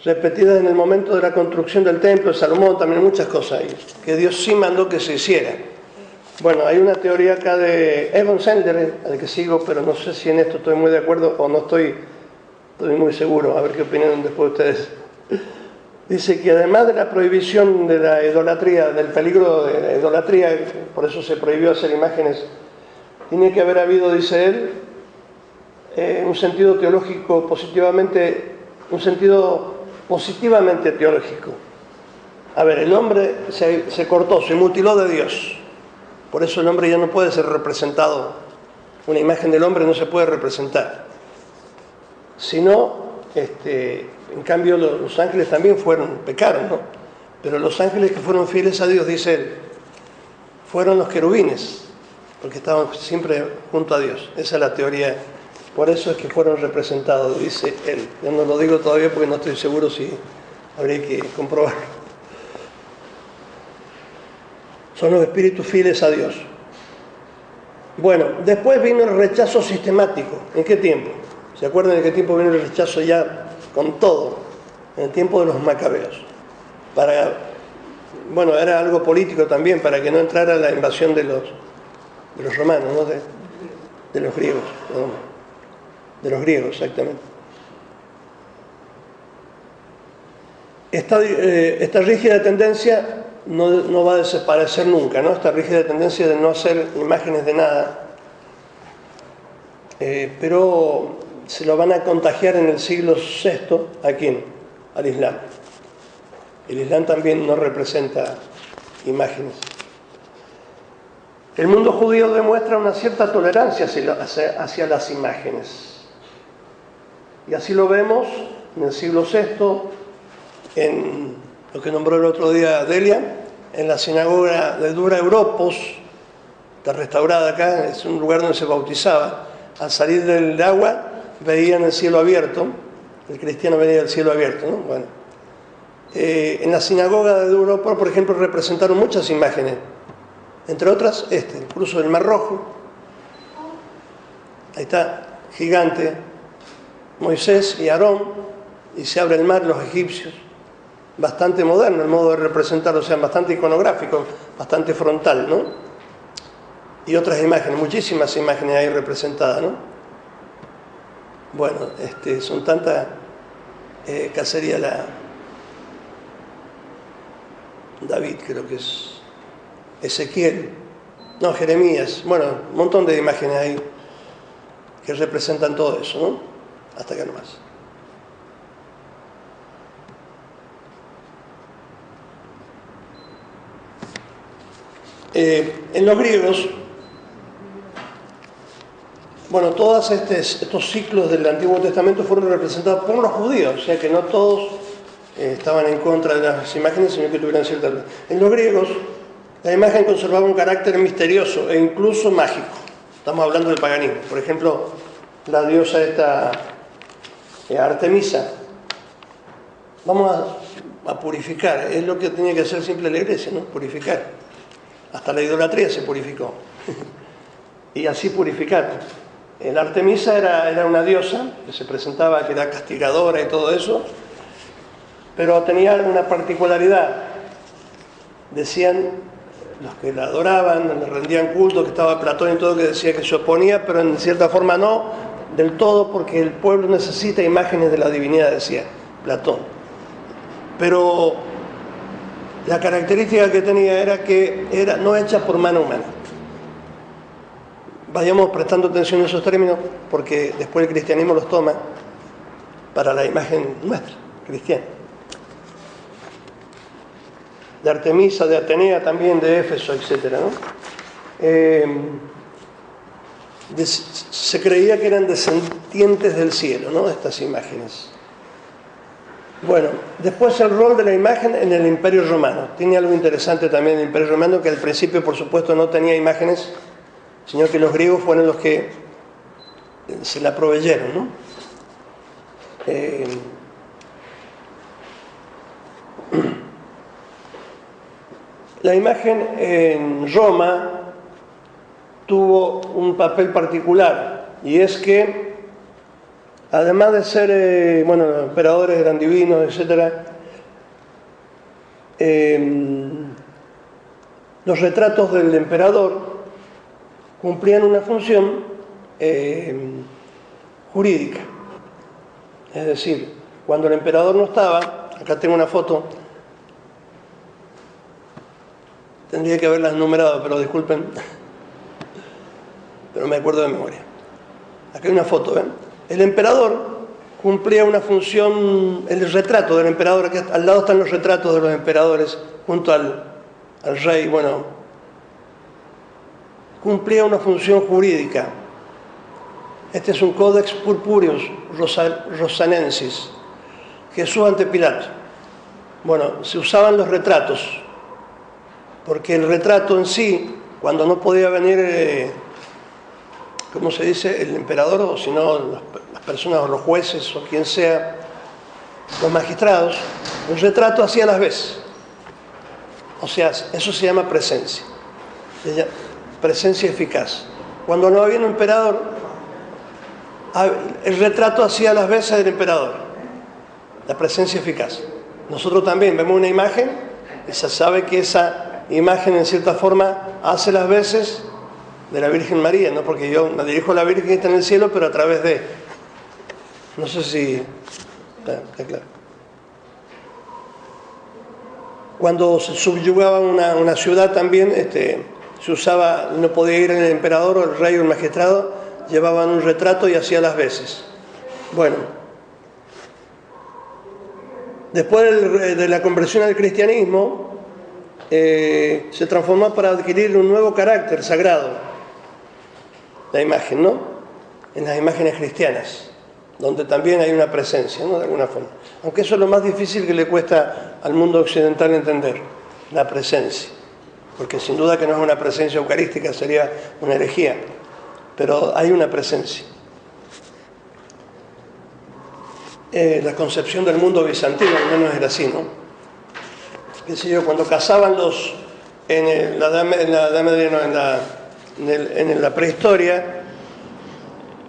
repetidas en el momento de la construcción del templo de Salomón, también muchas cosas ahí, que Dios sí mandó que se hiciera. Bueno, hay una teoría acá de Evan Sender, al que sigo, pero no sé si en esto estoy muy de acuerdo o no estoy muy seguro, a ver qué opinan después ustedes. Dice que además de la prohibición de la idolatría, del peligro de la idolatría, por eso se prohibió hacer imágenes, tiene que haber habido, dice él, un sentido teológico positivamente teológico. A ver, el hombre se cortó, se mutiló de Dios. Por eso el hombre ya no puede ser representado. Una imagen del hombre no se puede representar. Sino, en cambio, los ángeles también pecaron, ¿no? Pero los ángeles que fueron fieles a Dios, dice él, fueron los querubines, porque estaban siempre junto a Dios. Esa es la teoría. Por eso es que fueron representados, dice él. Yo no lo digo todavía porque no estoy seguro si habría que comprobarlo. Son los espíritus fieles a Dios. Bueno, después vino el rechazo sistemático. ¿En qué tiempo? ¿Se acuerdan de qué tiempo vino el rechazo ya con todo? En el tiempo de los macabeos. Bueno, era algo político también, para que no entrara la invasión de los romanos, ¿no? De los griegos, perdón. De los griegos, exactamente. Esta rígida tendencia no va a desaparecer nunca, ¿no? Esta rígida tendencia de no hacer imágenes de nada. Pero se lo van a contagiar en el siglo VI, ¿a quién? Al Islam. El Islam también no representa imágenes. El mundo judío demuestra una cierta tolerancia hacia las imágenes. Y así lo vemos en el siglo VI, en lo que nombró el otro día Delia, en la sinagoga de Dura Europos, está restaurada acá, es un lugar donde se bautizaba. Al salir del agua veían el cielo abierto, el cristiano veía el cielo abierto, ¿no? Bueno, en la sinagoga de Dura Europos, por ejemplo, representaron muchas imágenes, entre otras el cruce del Mar Rojo, ahí está, gigante, Moisés y Aarón, y se abre el mar, los egipcios, bastante moderno el modo de representarlo, o sea, bastante iconográfico, bastante frontal, ¿no? Y otras imágenes, muchísimas imágenes ahí representadas, ¿no? Bueno, son tantas, cacería David, creo que es Ezequiel, no, Jeremías, bueno, un montón de imágenes ahí que representan todo eso, ¿no? Hasta acá nomás. En los griegos, bueno, todos estos ciclos del Antiguo Testamento fueron representados por los judíos, o sea que no todos estaban en contra de las imágenes, sino que tuvieran cierta... En los griegos, la imagen conservaba un carácter misterioso e incluso mágico. Estamos hablando del paganismo. Por ejemplo, la diosa esta Artemisa. Vamos a purificar, es lo que tenía que hacer siempre la iglesia, ¿no? Purificar. Hasta la idolatría se purificó. Y así purificar. La Artemisa era una diosa que se presentaba, que era castigadora y todo eso, pero tenía una particularidad. Decían los que la adoraban, le rendían culto, que estaba Platón y todo, que decía que se oponía, pero en cierta forma no del todo, porque el pueblo necesita imágenes de la divinidad, decía Platón. Pero la característica que tenía era que era no hecha por mano humana. Vayamos prestando atención a esos términos, porque después el cristianismo los toma para la imagen nuestra, cristiana. De Artemisa, de Atenea también, de Éfeso, etc., ¿no? Se creía que eran descendientes del cielo, ¿no? Estas imágenes. Bueno, después el rol de la imagen en el Imperio Romano. Tiene algo interesante también el Imperio Romano, que al principio, por supuesto, no tenía imágenes, sino que los griegos fueron los que se la proveyeron, ¿no? La imagen en Roma tuvo un papel particular, y es que, además de ser, los emperadores eran divinos, etc., los retratos del emperador cumplían una función jurídica. Es decir, cuando el emperador no estaba, acá tengo una foto, tendría que haberlas numerado, pero disculpen, pero me acuerdo de memoria. Acá hay una foto, ¿ven? El emperador cumplía una función, el retrato del emperador, aquí al lado están los retratos de los emperadores, junto al rey, cumplía una función jurídica. Este es un Codex Purpureus Rosanensis, Jesús ante Pilato. Bueno, se usaban los retratos, porque el retrato en sí, cuando no podía venir, ¿cómo se dice?, el emperador, o si no, las personas, o los jueces, o quien sea, los magistrados, el retrato hacía las veces. O sea, eso se llama presencia. Presencia eficaz. Cuando no había un emperador, el retrato hacía las veces del emperador. La presencia eficaz. Nosotros también vemos una imagen y se sabe que esa imagen en cierta forma hace las veces de la Virgen María, no porque yo me dirijo a la Virgen que está en el cielo, pero a través de... No sé si... Está claro. Cuando se subyugaba una ciudad también, se usaba, no podía ir el emperador o el rey o el magistrado, llevaban un retrato y hacía las veces. Bueno, después de la conversión al cristianismo, se transformó para adquirir un nuevo carácter sagrado, la imagen, ¿no? En las imágenes cristianas, donde también hay una presencia, ¿no? De alguna forma. Aunque eso es lo más difícil que le cuesta al mundo occidental entender, la presencia. Porque sin duda que no es una presencia eucarística, sería una herejía. Pero hay una presencia. La concepción del mundo bizantino, al menos era así, ¿no? Qué sé yo, cuando cazaban en la prehistoria,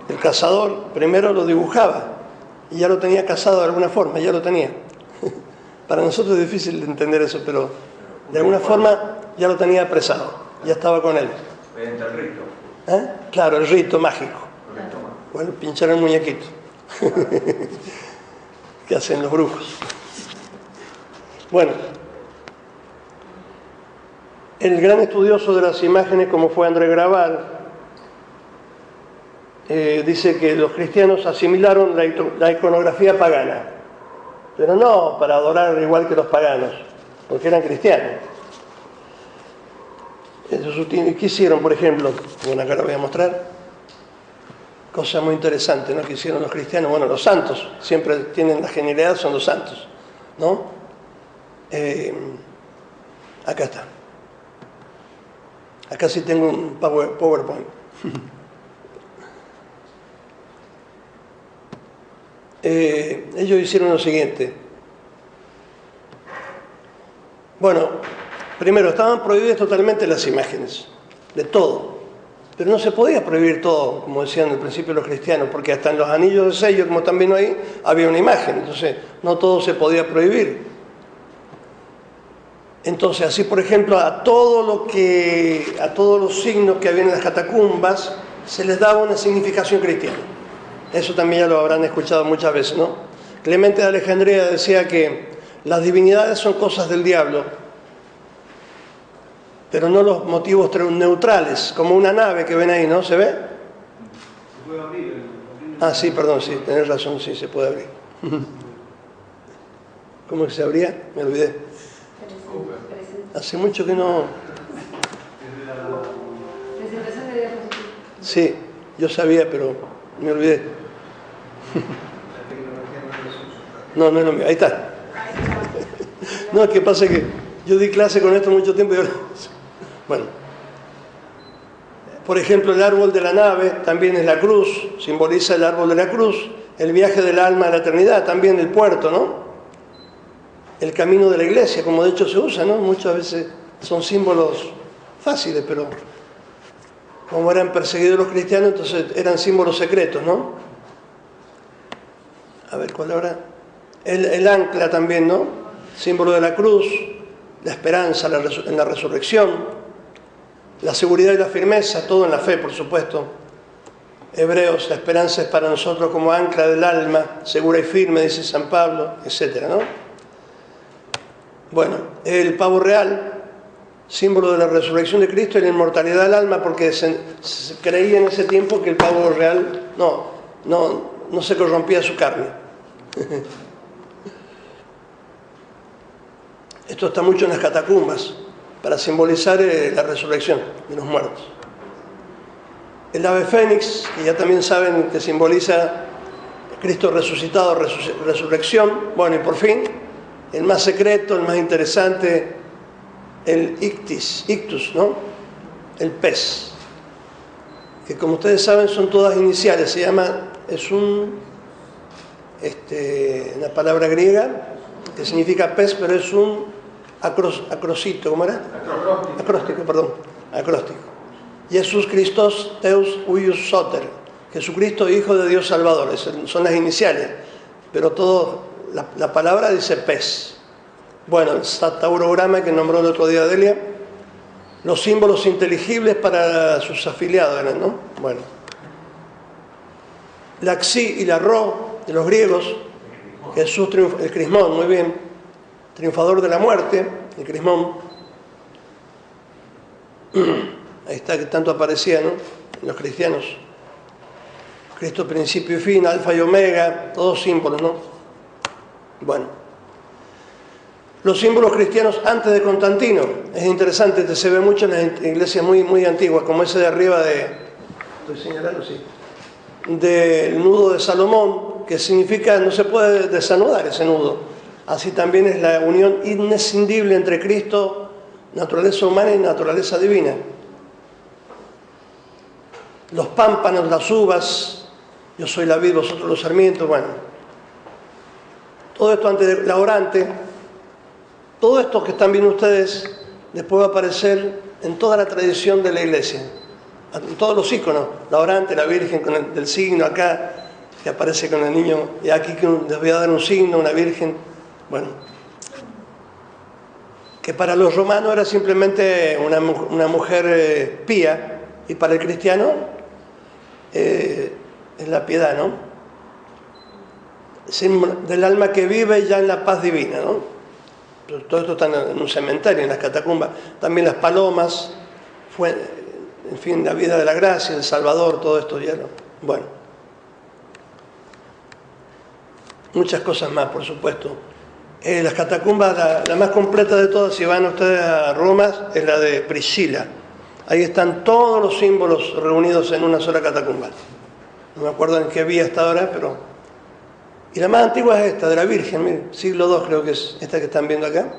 el cazador primero lo dibujaba y ya lo tenía cazado de alguna forma, ya lo tenía. Para nosotros es difícil de entender eso, pero de alguna forma ya lo tenía apresado, ya estaba con él.
Mediante el rito.
Claro, el rito mágico. Bueno, pinchar el muñequito. ¿Qué hacen los brujos? Bueno, el gran estudioso de las imágenes, como fue André Graval, dice que los cristianos asimilaron la iconografía pagana, pero no para adorar igual que los paganos, porque eran cristianos. ¿Qué hicieron, por ejemplo? Bueno, acá lo voy a mostrar. Cosa muy interesante, ¿no? Que hicieron los cristianos. Bueno, los santos, siempre tienen la genialidad, son los santos, ¿no? Acá está. Acá sí tengo un PowerPoint. Ellos hicieron lo siguiente. Bueno, primero, estaban prohibidas totalmente las imágenes, de todo. Pero no se podía prohibir todo, como decían al principio los cristianos, porque hasta en los anillos de sello, como también ahí, había una imagen. Entonces, no todo se podía prohibir. Entonces, así por ejemplo, a todos los signos que había en las catacumbas, se les daba una significación cristiana. Eso también ya lo habrán escuchado muchas veces, ¿no? Clemente de Alejandría decía que las divinidades son cosas del diablo, pero no los motivos neutrales, como una nave que ven ahí, ¿no? ¿Se ve?
¿Se puede abrir?
Ah, sí, perdón, sí, tenés razón, sí, se puede abrir. ¿Cómo que se abría? Me olvidé. Hace mucho que no... Sí, yo sabía, pero me olvidé. No, no es lo mío, ahí está. No, es que pasa que yo di clase con esto mucho tiempo y ahora... Bueno, por ejemplo, el árbol de la nave también es la cruz, simboliza el árbol de la cruz, el viaje del alma a la eternidad, también el puerto, ¿no? El camino de la iglesia, como de hecho se usa, ¿no? Muchas veces son símbolos fáciles, pero como eran perseguidos los cristianos, entonces eran símbolos secretos, ¿no? A ver, ¿cuál ahora? El ancla también, ¿no? Símbolo de la cruz, la esperanza en la resurrección, la seguridad y la firmeza, todo en la fe, por supuesto. Hebreos, la esperanza es para nosotros como ancla del alma, segura y firme, dice San Pablo, etc., ¿no? Bueno, el pavo real, símbolo de la resurrección de Cristo y la inmortalidad del alma, porque se creía en ese tiempo que el pavo real no se corrompía su carne. Esto está mucho en las catacumbas, para simbolizar la resurrección de los muertos. El ave fénix, que ya también saben que simboliza Cristo resucitado, resurrección. Bueno, y por fin, el más secreto, el más interesante, el ictus, ¿no? El pez. Que como ustedes saben son todas iniciales, es una palabra griega que significa pez, pero es un acróstico, ¿cómo era? Acróstico. Jesús Christos Teus Huius Soter, Jesucristo, Hijo de Dios Salvador, son las iniciales, pero todo, la palabra dice pez. Bueno, el taurograma que nombró el otro día Delia, los símbolos inteligibles para sus afiliados eran, ¿no? Bueno, la xi y la ro de los griegos, Jesús el crismón, muy bien, triunfador de la muerte, el crismón. Ahí está, que tanto aparecía, ¿no?, en los cristianos. Cristo principio y fin, alfa y omega, todos símbolos, ¿no? Bueno. Los símbolos cristianos antes de Constantino. Es interesante, se ve mucho en las iglesias muy antiguas, como ese de arriba ¿estoy señalando? Sí. Del nudo de Salomón, que significa, no se puede desanudar ese nudo. Así también es la unión inescindible entre Cristo, naturaleza humana y naturaleza divina. Los pámpanos, las uvas, yo soy la vid, vosotros los sarmientos, bueno. Todo esto antes de la orante, todo esto que están viendo ustedes, después va a aparecer en toda la tradición de la iglesia, en todos los íconos, la orante, la Virgen con el signo acá, que aparece con el niño, y aquí que les voy a dar un signo, una Virgen, bueno, que para los romanos era simplemente una mujer pía, y para el cristiano es la piedad, ¿no? Del alma que vive ya en la paz divina, ¿no? Todo esto está en un cementerio, en las catacumbas. También las palomas, en fin, la vida de la gracia, el Salvador, todo esto ya, ¿no? Bueno. Muchas cosas más, por supuesto. Las catacumbas, la más completa de todas, si van ustedes a Roma, es la de Priscila. Ahí están todos los símbolos reunidos en una sola catacumba. No me acuerdo en qué vía está ahora, pero... Y la más antigua es esta, de la Virgen, miren, siglo II creo que es esta que están viendo acá.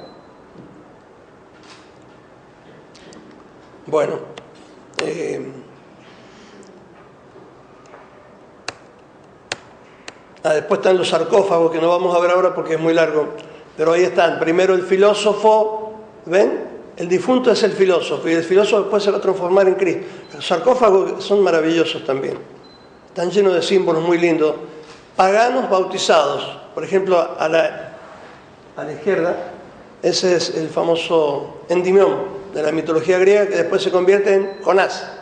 Bueno, después están los sarcófagos, que no vamos a ver ahora porque es muy largo, pero ahí están. Primero el filósofo, ¿ven? El difunto es el filósofo, y el filósofo después se va a transformar en Cristo. Los sarcófagos son maravillosos también, están llenos de símbolos muy lindos. Paganos bautizados, por ejemplo, a la izquierda, ese es el famoso Endimión de la mitología griega, que después se convierte en Jonás,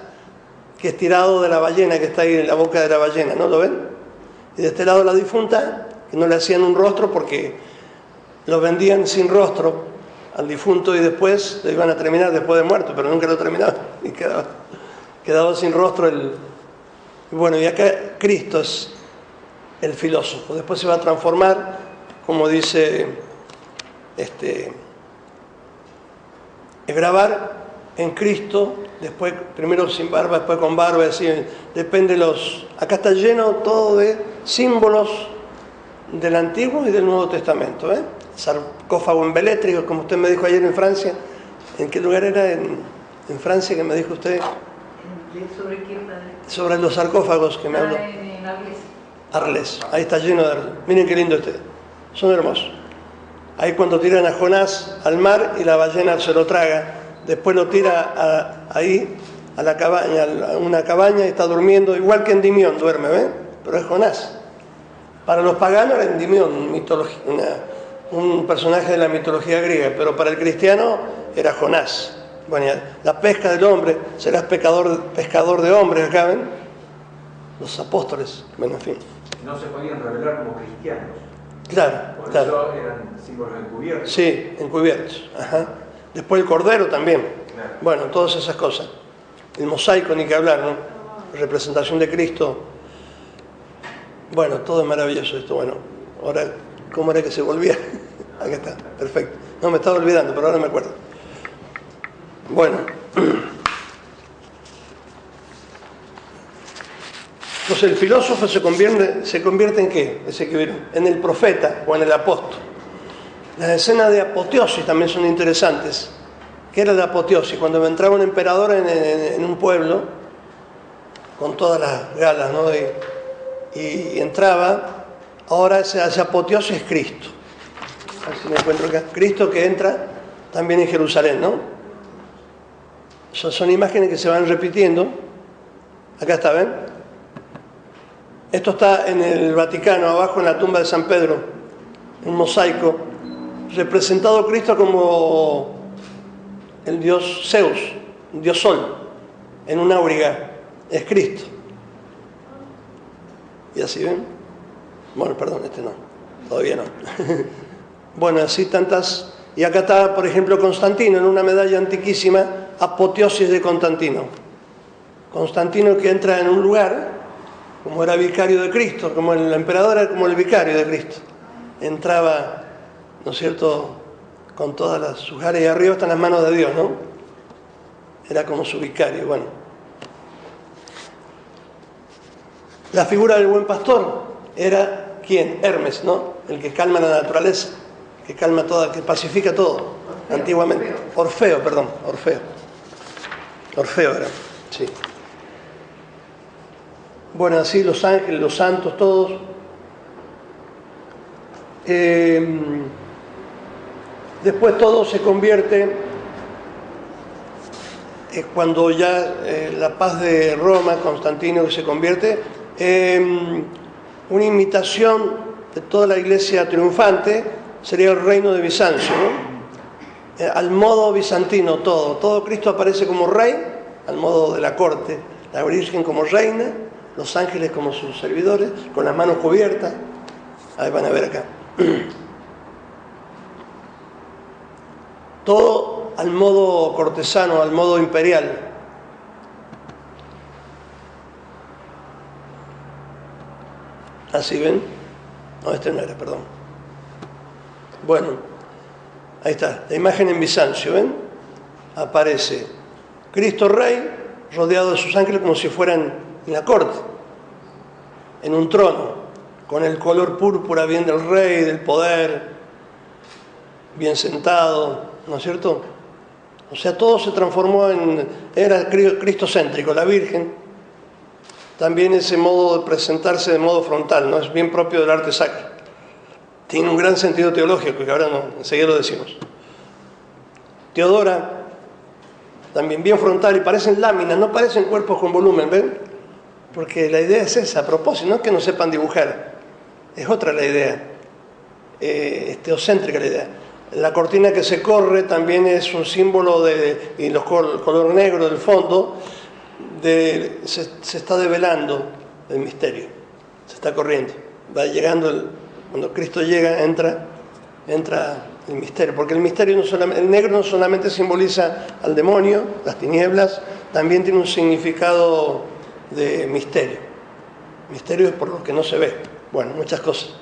que es tirado de la ballena, que está ahí en la boca de la ballena, ¿no lo ven? Y de este lado la difunta, que no le hacían un rostro porque lo vendían sin rostro al difunto y después lo iban a terminar después de muerto, pero nunca lo terminaban y quedaba sin rostro y bueno, y acá Cristo es el filósofo. Después se va a transformar, como dice grabar en Cristo, después primero sin barba, después con barba, así depende acá está lleno todo de símbolos del Antiguo y del Nuevo Testamento, ¿eh? Sarcófago en Belétrico, como usted me dijo ayer en Francia. ¿En qué lugar era en Francia que me dijo usted?
¿Sobre qué?
Sobre los sarcófagos que me habló.
En Arles.
Arles, ahí está lleno de Arles. Miren qué lindo son hermosos. Ahí cuando tiran a Jonás al mar y la ballena se lo traga, después lo tira ahí a la cabaña, a una cabaña y está durmiendo, igual que Endimión duerme, ¿ven? Pero es Jonás. Para los paganos era Endimión, un personaje de la mitología griega, pero para el cristiano era Jonás. Bueno, la pesca del hombre, serás pescador de hombres, acá ven, los apóstoles, bueno, en fin.
No se podían revelar como cristianos.
Claro,
Por
claro.
eso eran símbolos encubiertos.
Sí, encubiertos. Ajá. Después el cordero también.
Claro.
Bueno, todas esas cosas. El mosaico, ni que hablar, ¿no? Representación de Cristo. Bueno, todo es maravilloso esto. Bueno, ahora, ¿cómo era que se volvía? Acá está, perfecto. No, me estaba olvidando, pero ahora me acuerdo. Bueno. Entonces el filósofo se convierte en ¿qué? Ese que vieron, en el profeta o en el apóstol. Las escenas de apoteosis también son interesantes. ¿Qué era la apoteosis? Cuando entraba un emperador en un pueblo, con todas las galas, ¿no? Y entraba, ahora esa apoteosis es Cristo. A ver si me encuentro acá. Cristo que entra también en Jerusalén, ¿no? Son imágenes que se van repitiendo. Acá está, ¿ven? Esto está en el Vaticano, abajo en la tumba de San Pedro, un mosaico, representado Cristo como el dios Zeus, el dios Sol, en un auriga, es Cristo. ¿Y así ven? Bueno, perdón, este no, todavía no. Bueno, así tantas Y acá está, por ejemplo, Constantino, en una medalla antiquísima, Apoteosis de Constantino. Constantino que entra en un lugar, como era vicario de Cristo, como el emperador era como el vicario de Cristo. Entraba, ¿no es cierto?, con todas sus áreas, y arriba están las manos de Dios, ¿no? Era como su vicario, bueno. La figura del buen pastor era, ¿quién? Hermes, ¿no? El que calma la naturaleza, que calma toda, que pacifica todo, antiguamente. Orfeo, perdón, Orfeo. Orfeo era, sí. Bueno, así los ángeles, los santos, todos. Después todo se convierte, cuando ya la paz de Roma, Constantino, que se convierte en una imitación de toda la iglesia triunfante, sería el reino de Bizancio, ¿no? Al modo bizantino todo Cristo aparece como rey, al modo de la corte, la Virgen como reina, los ángeles como sus servidores, con las manos cubiertas. Ahí van a ver acá. Todo al modo cortesano, al modo imperial. ¿Así ven? No, este no era, perdón. Bueno, ahí está, la imagen en Bizancio, ¿ven? Aparece Cristo Rey, rodeado de sus ángeles como si fueran en la corte, en un trono, con el color púrpura bien del rey, del poder, bien sentado, ¿no es cierto? O sea, todo se transformó era cristocéntrico, la Virgen. También ese modo de presentarse de modo frontal, ¿no? Es bien propio del arte sacro. Tiene un gran sentido teológico, que ahora no, enseguida lo decimos. Teodora, también bien frontal, y parecen láminas, no parecen cuerpos con volumen, ¿ven? Porque la idea es esa, a propósito, no es que no sepan dibujar, es otra la idea, es teocéntrica la idea. La cortina que se corre también es un símbolo y el color negro del fondo, se está develando el misterio, se está corriendo, va llegando, cuando Cristo llega, entra el misterio, porque el misterio el negro no solamente simboliza al demonio, las tinieblas, también tiene un significado de misterio. Misterio es por lo que no se ve. Bueno, muchas cosas.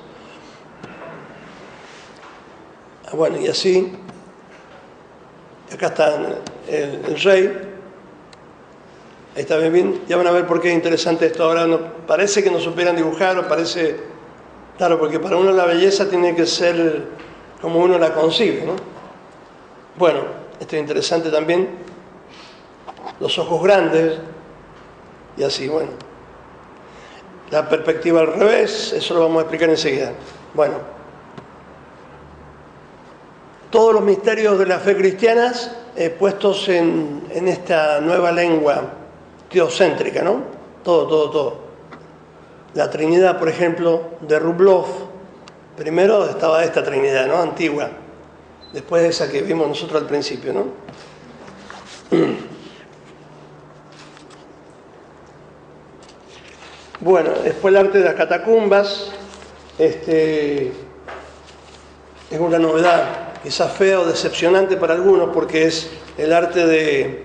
Bueno, y así, acá está el rey. Ahí está bien. Ya van a ver por qué es interesante esto. Ahora parece que no supieran dibujar, o parece, claro, porque para uno la belleza tiene que ser como uno la concibe, ¿no? Bueno, esto es interesante también. Los ojos grandes, y así, bueno. La perspectiva al revés, eso lo vamos a explicar enseguida. Bueno. Todos los misterios de la fe cristianas puestos en esta nueva lengua teocéntrica, ¿no? Todo. La Trinidad, por ejemplo, de Rublev. Primero estaba esta Trinidad, ¿no? Antigua. Después esa que vimos nosotros al principio, ¿no? Bueno, después el arte de las catacumbas. Es una novedad, quizás fea o decepcionante para algunos, porque es el arte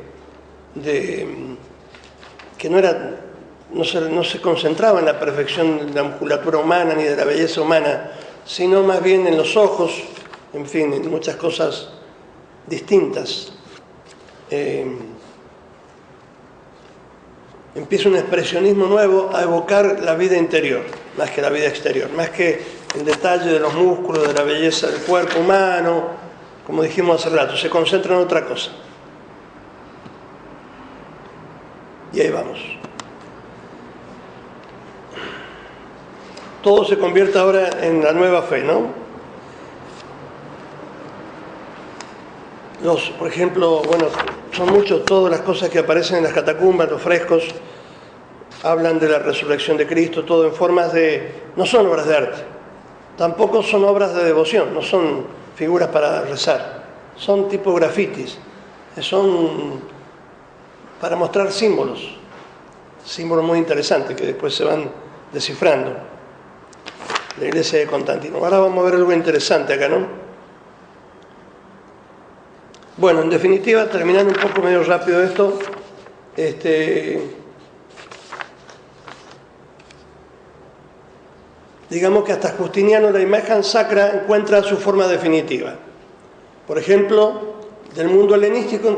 que no se concentraba en la perfección de la musculatura humana ni de la belleza humana, sino más bien en los ojos, en fin, en muchas cosas distintas. Empieza un expresionismo nuevo a evocar la vida interior, más que la vida exterior, más que el detalle de los músculos, de la belleza del cuerpo humano, como dijimos hace rato, se concentra en otra cosa. Y ahí vamos. Todo se convierte ahora en la nueva fe, ¿no? Por ejemplo, bueno, son muchos, todas las cosas que aparecen en las catacumbas, los frescos, hablan de la resurrección de Cristo, todo en formas no son obras de arte, tampoco son obras de devoción, no son figuras para rezar, son tipo grafitis, son para mostrar símbolos muy interesantes que después se van descifrando. La iglesia de Constantino. Ahora vamos a ver algo interesante acá, ¿no? Bueno, en definitiva, terminando un poco medio rápido esto, digamos que hasta Justiniano la imagen sacra encuentra su forma definitiva. Por ejemplo, del mundo helenístico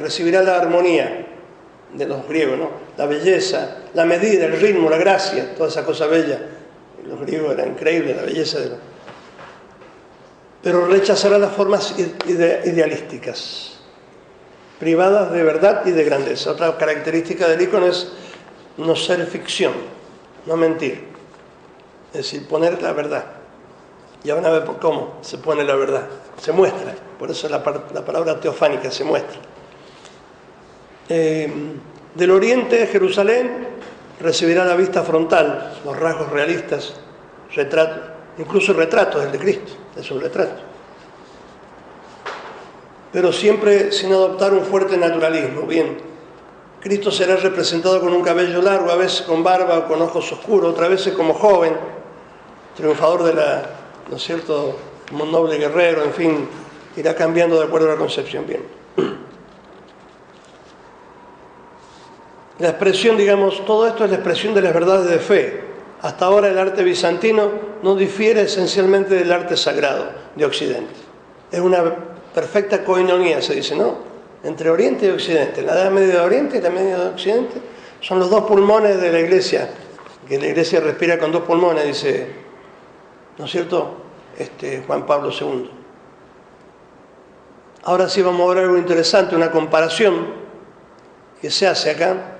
recibirá la armonía de los griegos, ¿no? La belleza, la medida, el ritmo, la gracia, toda esa cosa bella. Los griegos era increíble la belleza de los... Pero rechazará las formas idealísticas, privadas de verdad y de grandeza. Otra característica del ícono es no ser ficción, no mentir, es decir, poner la verdad. Y ahora a ver cómo se pone la verdad, se muestra, por eso la palabra teofánica, se muestra. Del oriente de Jerusalén recibirá la vista frontal, los rasgos realistas, retratos, incluso retratos del de Cristo, es un retrato. Pero siempre sin adoptar un fuerte naturalismo. Bien, Cristo será representado con un cabello largo, a veces con barba o con ojos oscuros, otras veces como joven, triunfador de la, ¿no es cierto?, como un noble guerrero, en fin, irá cambiando de acuerdo a la concepción. Bien. La expresión, digamos, todo esto es la expresión de las verdades de fe. Hasta ahora el arte bizantino no difiere esencialmente del arte sagrado de Occidente. Es una perfecta coinonía, se dice, ¿no?, entre Oriente y Occidente. La Edad Media de Oriente y la Media de Occidente son los dos pulmones de la Iglesia, que la Iglesia respira con dos pulmones, dice, ¿no es cierto?, Juan Pablo II. Ahora sí vamos a ver algo interesante, una comparación que se hace acá.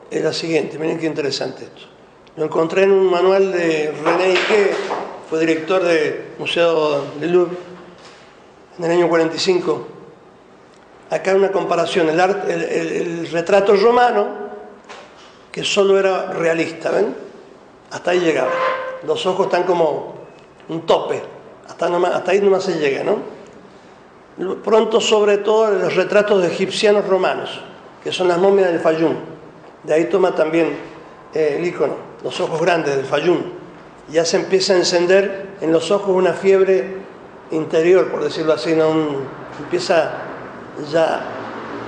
Es la siguiente, miren qué interesante esto. Lo encontré en un manual de René Ike, fue director del Museo del Louvre en el año 45. Acá hay una comparación, el retrato romano, que solo era realista, ¿ven? Hasta ahí llegaba. Los ojos están como un tope, hasta ahí nomás se llega, ¿no? Pronto, sobre todo, los retratos de egipcianos romanos, que son las momias del Fayum. De ahí toma también el ícono, los ojos grandes del Fayum. Ya se empieza a encender en los ojos una fiebre interior, por decirlo así, ¿no? Empieza ya,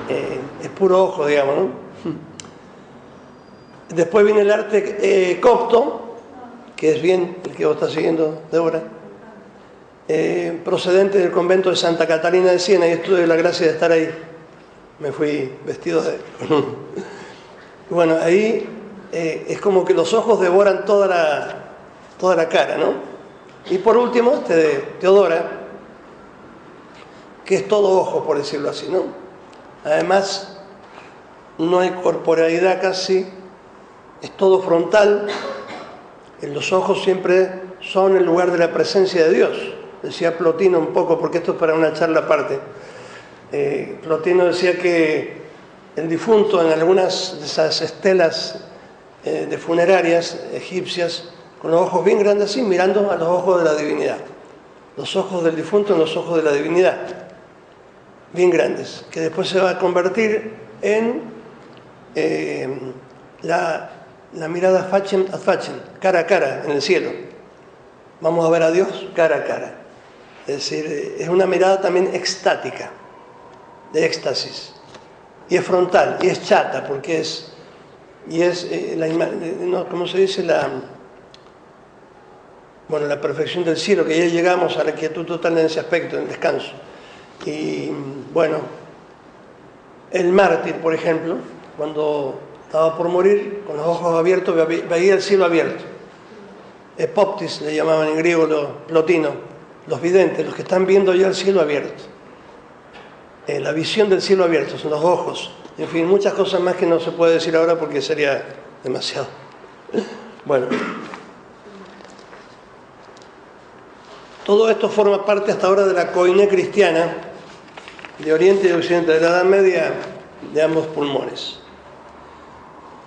es puro ojo, digamos, ¿no? Después viene el arte copto, que es bien el que vos estás siguiendo, Débora, procedente del convento de Santa Catalina de Siena, y tuve la gracia de estar ahí. Me fui vestido de... Bueno, ahí es como que los ojos devoran toda la cara, ¿no? Y por último, de Teodora, que es todo ojo, por decirlo así, ¿no? Además, no hay corporealidad casi, es todo frontal. Los ojos siempre son el lugar de la presencia de Dios. Decía Plotino un poco, porque esto es para una charla aparte. Plotino decía que el difunto en algunas de esas estelas de funerarias egipcias, con los ojos bien grandes así, mirando a los ojos de la divinidad. Los ojos del difunto en los ojos de la divinidad, bien grandes, que después se va a convertir en la mirada Fachem ad Fachem, cara a cara en el cielo. Vamos a ver a Dios cara a cara. Es decir, es una mirada también extática, de éxtasis. Y es frontal, y es chata, porque es... Y es, ¿cómo se dice? La perfección del cielo, que ya llegamos a la quietud total en ese aspecto, en el descanso. Y bueno, el mártir, por ejemplo, cuando estaba por morir, con los ojos abiertos, veía el cielo abierto. Epoptis le llamaban en griego los plotinos, los videntes, los que están viendo ya el cielo abierto. La visión del cielo abierto, son los ojos. En fin, muchas cosas más que no se puede decir ahora porque sería demasiado. Bueno. Todo esto forma parte hasta ahora de la coiné cristiana de Oriente y de Occidente, de la Edad Media, de ambos pulmones.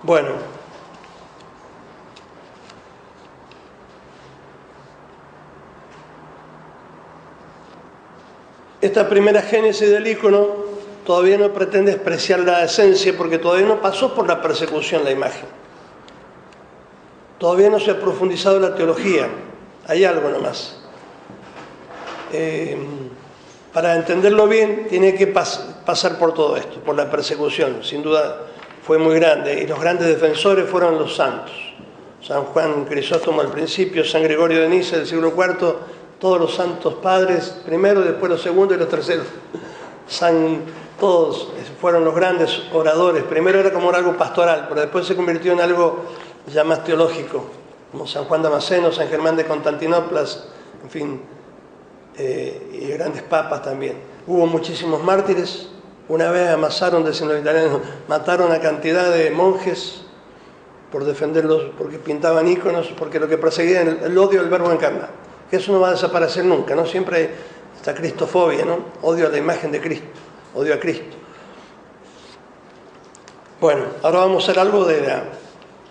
Bueno. Esta primera génesis del ícono todavía no pretende expresar la esencia porque todavía no pasó por la persecución la imagen. Todavía no se ha profundizado la teología, hay algo nomás. Para entenderlo bien, tiene que pasar por todo esto, por la persecución. Sin duda fue muy grande, y los grandes defensores fueron los santos. San Juan Crisóstomo al principio, San Gregorio de Niza del siglo IV, todos los santos padres, primero, después los segundos y los terceros. Todos fueron los grandes oradores. Primero era como algo pastoral, pero después se convirtió en algo ya más teológico, como San Juan Damasceno, San Germán de Constantinopla, en fin, y grandes papas también. Hubo muchísimos mártires. Una vez amasaron, decían los italianos, mataron a cantidad de monjes por defenderlos, porque pintaban íconos, porque lo que perseguían el odio al verbo encarnado, que eso no va a desaparecer nunca, ¿no? Siempre hay esta cristofobia, ¿no? Odio a la imagen de Cristo, odio a Cristo. Bueno, ahora vamos a hacer algo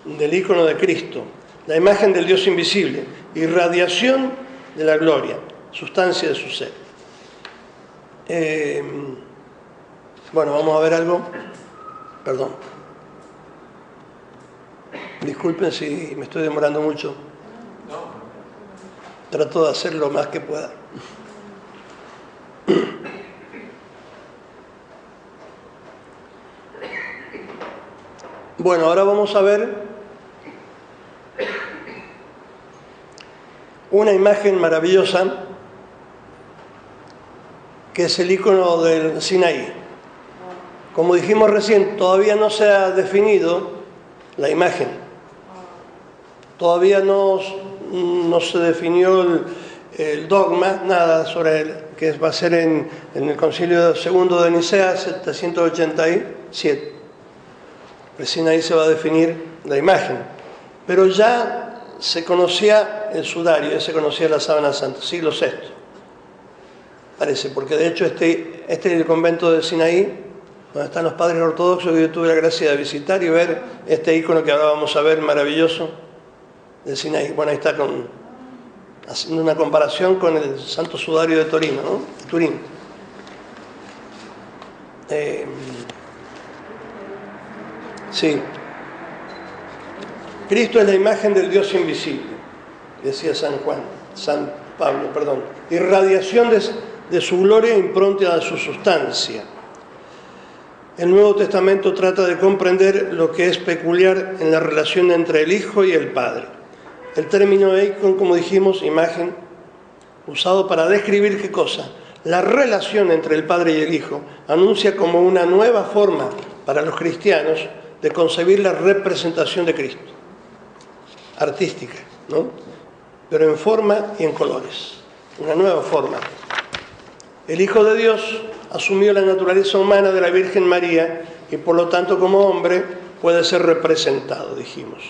del ícono de Cristo, la imagen del Dios invisible, irradiación de la gloria, sustancia de su ser. Bueno, vamos a ver algo. Perdón. Disculpen si me estoy demorando mucho. Trato de hacer lo más que pueda. Bueno, ahora vamos a ver una imagen maravillosa que es el ícono del Sinaí. Como dijimos recién, todavía no se ha definido la imagen. Todavía no se definió el dogma, nada sobre que va a ser en el Concilio II de Nicea, 787. Recién ahí se va a definir la imagen. Pero ya se conocía el sudario, ya se conocía la sábana santa, siglo VI. Parece, porque de hecho este es el convento de Sinaí, donde están los padres ortodoxos, que yo tuve la gracia de visitar y ver este ícono que ahora vamos a ver, maravilloso, de Sinaí. Bueno, ahí está haciendo una comparación con el Santo Sudario de Torino, ¿no? Turín. Sí. Cristo es la imagen del Dios invisible, decía San Pablo, perdón. Irradiación de su gloria impronta a su sustancia. El Nuevo Testamento trata de comprender lo que es peculiar en la relación entre el Hijo y el Padre. El término eikon, como dijimos, imagen, usado para describir ¿qué cosa? La relación entre el Padre y el Hijo, anuncia como una nueva forma para los cristianos de concebir la representación de Cristo. Artística, ¿no? Pero en forma y en colores. Una nueva forma. El Hijo de Dios asumió la naturaleza humana de la Virgen María y por lo tanto como hombre puede ser representado, dijimos.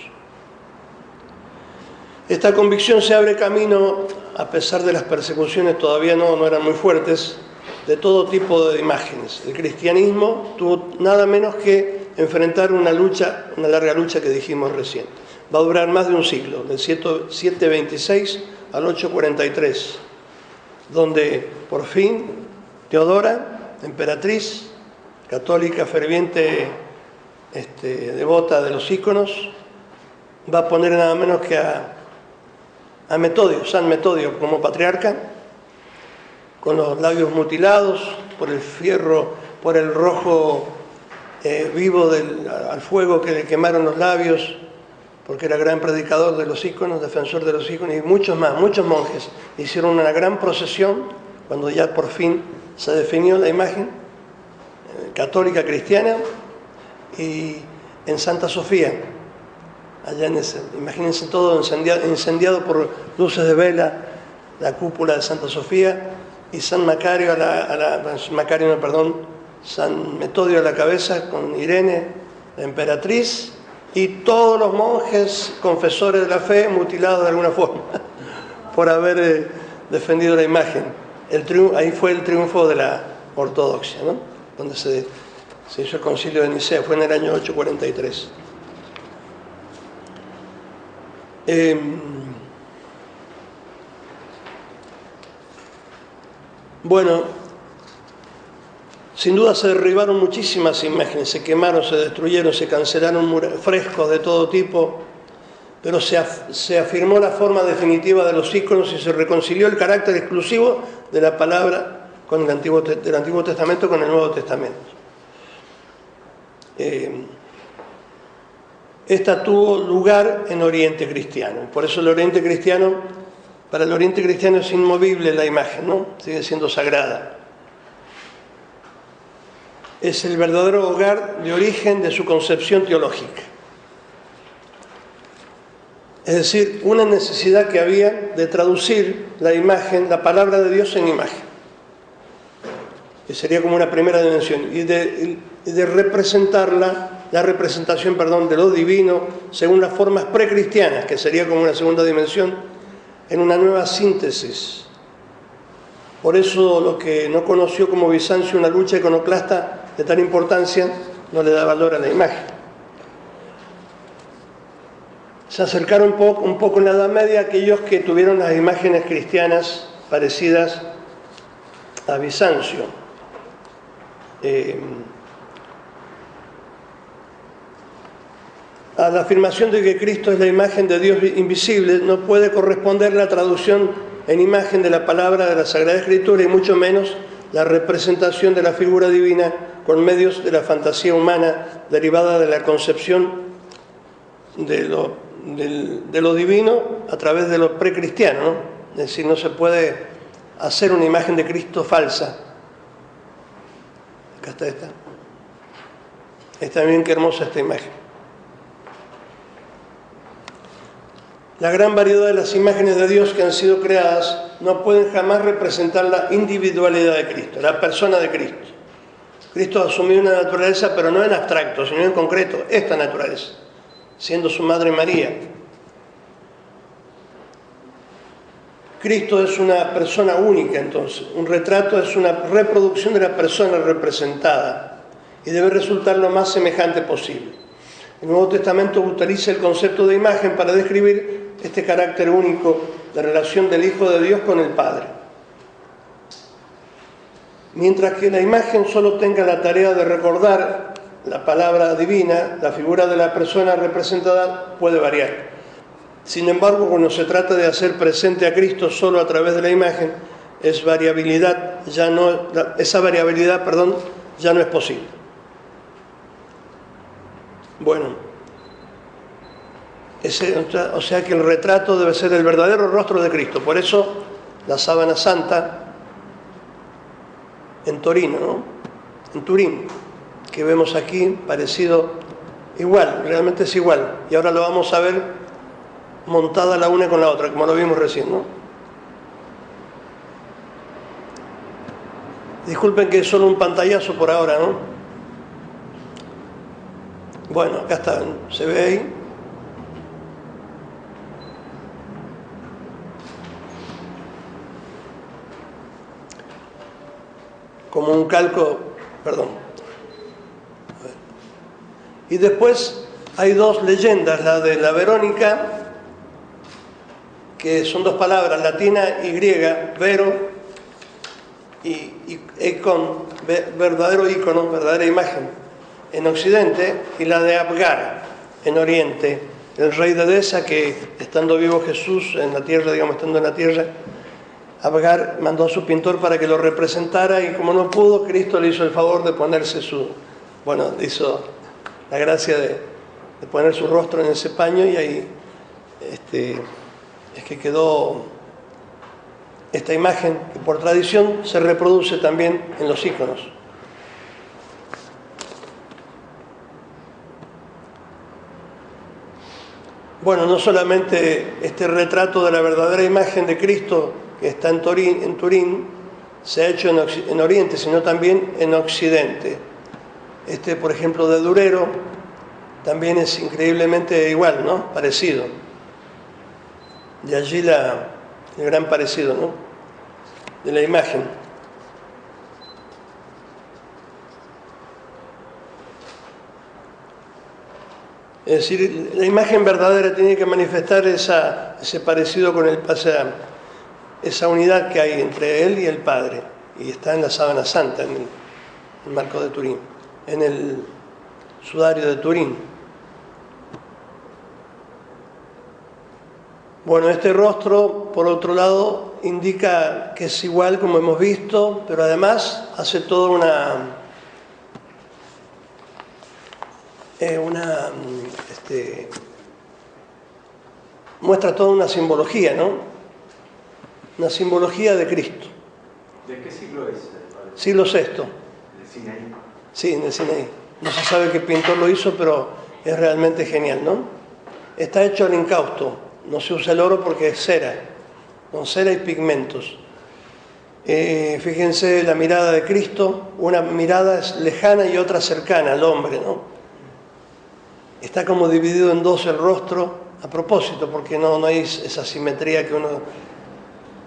Esta convicción se abre camino, a pesar de las persecuciones todavía no eran muy fuertes, de todo tipo de imágenes. El cristianismo tuvo nada menos que enfrentar una larga lucha que dijimos recién. Va a durar más de un siglo, del 726 al 843, donde por fin Teodora, emperatriz católica ferviente, devota de los íconos, va a poner nada menos que a Metodio, San Metodio, como patriarca, con los labios mutilados por el fierro, por el rojo vivo al fuego que le quemaron los labios, porque era gran predicador de los íconos, defensor de los íconos, y muchos más, muchos monjes hicieron una gran procesión cuando ya por fin se definió la imagen católica cristiana, y en Santa Sofía, allá imagínense todo incendiado por luces de vela, la cúpula de Santa Sofía, y San Macario San Metodio a la cabeza con Irene, la emperatriz, y todos los monjes confesores de la fe mutilados de alguna forma por haber defendido la imagen. Ahí fue el triunfo de la ortodoxia, ¿no? Donde se hizo el concilio de Nicea, fue en el año 843. Bueno, sin duda se derribaron muchísimas imágenes, se quemaron, se destruyeron, se cancelaron frescos de todo tipo, pero se afirmó la forma definitiva de los íconos y se reconcilió el carácter exclusivo de la palabra del Antiguo Testamento con el Nuevo Testamento. Esta tuvo lugar en Oriente Cristiano. Por eso para el Oriente Cristiano es inmovible la imagen, ¿no? Sigue siendo sagrada. Es el verdadero hogar de origen de su concepción teológica. Es decir, una necesidad que había de traducir la imagen, la palabra de Dios en imagen. Que sería como una primera dimensión. Y de representarla, la representación, de lo divino, según las formas precristianas, que sería como una segunda dimensión, en una nueva síntesis. Por eso lo que no conoció como Bizancio una lucha iconoclasta de tal importancia, no le da valor a la imagen. Se acercaron un poco en la Edad Media a aquellos que tuvieron las imágenes cristianas parecidas a Bizancio. A la afirmación de que Cristo es la imagen de Dios invisible no puede corresponder la traducción en imagen de la palabra de la Sagrada Escritura y mucho menos la representación de la figura divina con medios de la fantasía humana derivada de la concepción de lo divino a través de lo precristiano, ¿no? Es decir, no se puede hacer una imagen de Cristo falsa. Acá está esta. Está bien, qué hermosa esta imagen. La gran variedad de las imágenes de Dios que han sido creadas no pueden jamás representar la individualidad de Cristo, la persona de Cristo. Cristo asumió una naturaleza, pero no en abstracto, sino en concreto, esta naturaleza, siendo su madre María. Cristo es una persona única, entonces. Un retrato es una reproducción de la persona representada y debe resultar lo más semejante posible. El Nuevo Testamento utiliza el concepto de imagen para describir este carácter único de relación del Hijo de Dios con el Padre. Mientras que la imagen solo tenga la tarea de recordar la palabra divina, la figura de la persona representada puede variar. Sin embargo, cuando se trata de hacer presente a Cristo solo a través de la imagen, esa variabilidad ya no es posible. Bueno, o sea que el retrato debe ser el verdadero rostro de Cristo. Por eso la sábana santa en Torino, ¿no? En Turín, que vemos aquí, parecido, igual, realmente es igual. Y ahora lo vamos a ver montada la una con la otra, como lo vimos recién, ¿no? Disculpen que es solo un pantallazo por ahora, ¿no? Bueno, acá está, se ve ahí. Como un calco, perdón. Y después hay dos leyendas, la de la Verónica, que son dos palabras, latina y griega, vero y icon, verdadero icono, verdadera imagen, en Occidente, y la de Abgar, en Oriente, el rey de Edesa, que estando vivo Jesús en la tierra, estando en la tierra, Abgar mandó a su pintor para que lo representara y como no pudo, Cristo le hizo el favor de ponerse hizo la gracia de poner su rostro en ese paño y ahí es que quedó esta imagen que por tradición se reproduce también en los íconos. Bueno, no solamente este retrato de la verdadera imagen de Cristo que está en Turín, se ha hecho en Oriente, sino también en Occidente. Por ejemplo, de Durero, también es increíblemente igual, ¿no? Parecido. De allí el gran parecido, ¿no? De la imagen. Es decir, la imagen verdadera tiene que manifestar ese parecido con esa unidad que hay entre él y el Padre. Y está en la sábana santa, en el marco de Turín, en el sudario de Turín. Bueno, este rostro, por otro lado, indica que es igual como hemos visto, pero además hace toda muestra toda una simbología, ¿no? Una simbología de Cristo.
¿De qué siglo es?
Siglo VI.
¿El Sinaí?
Sí, en el Sinaí. No se sabe qué pintor lo hizo, pero es realmente genial, ¿no? Está hecho al incausto. No se usa el oro porque es cera, con cera y pigmentos. Fíjense la mirada de Cristo. Una mirada es lejana y otra cercana al hombre, ¿no? Está como dividido en dos el rostro, a propósito, porque no hay esa simetría que uno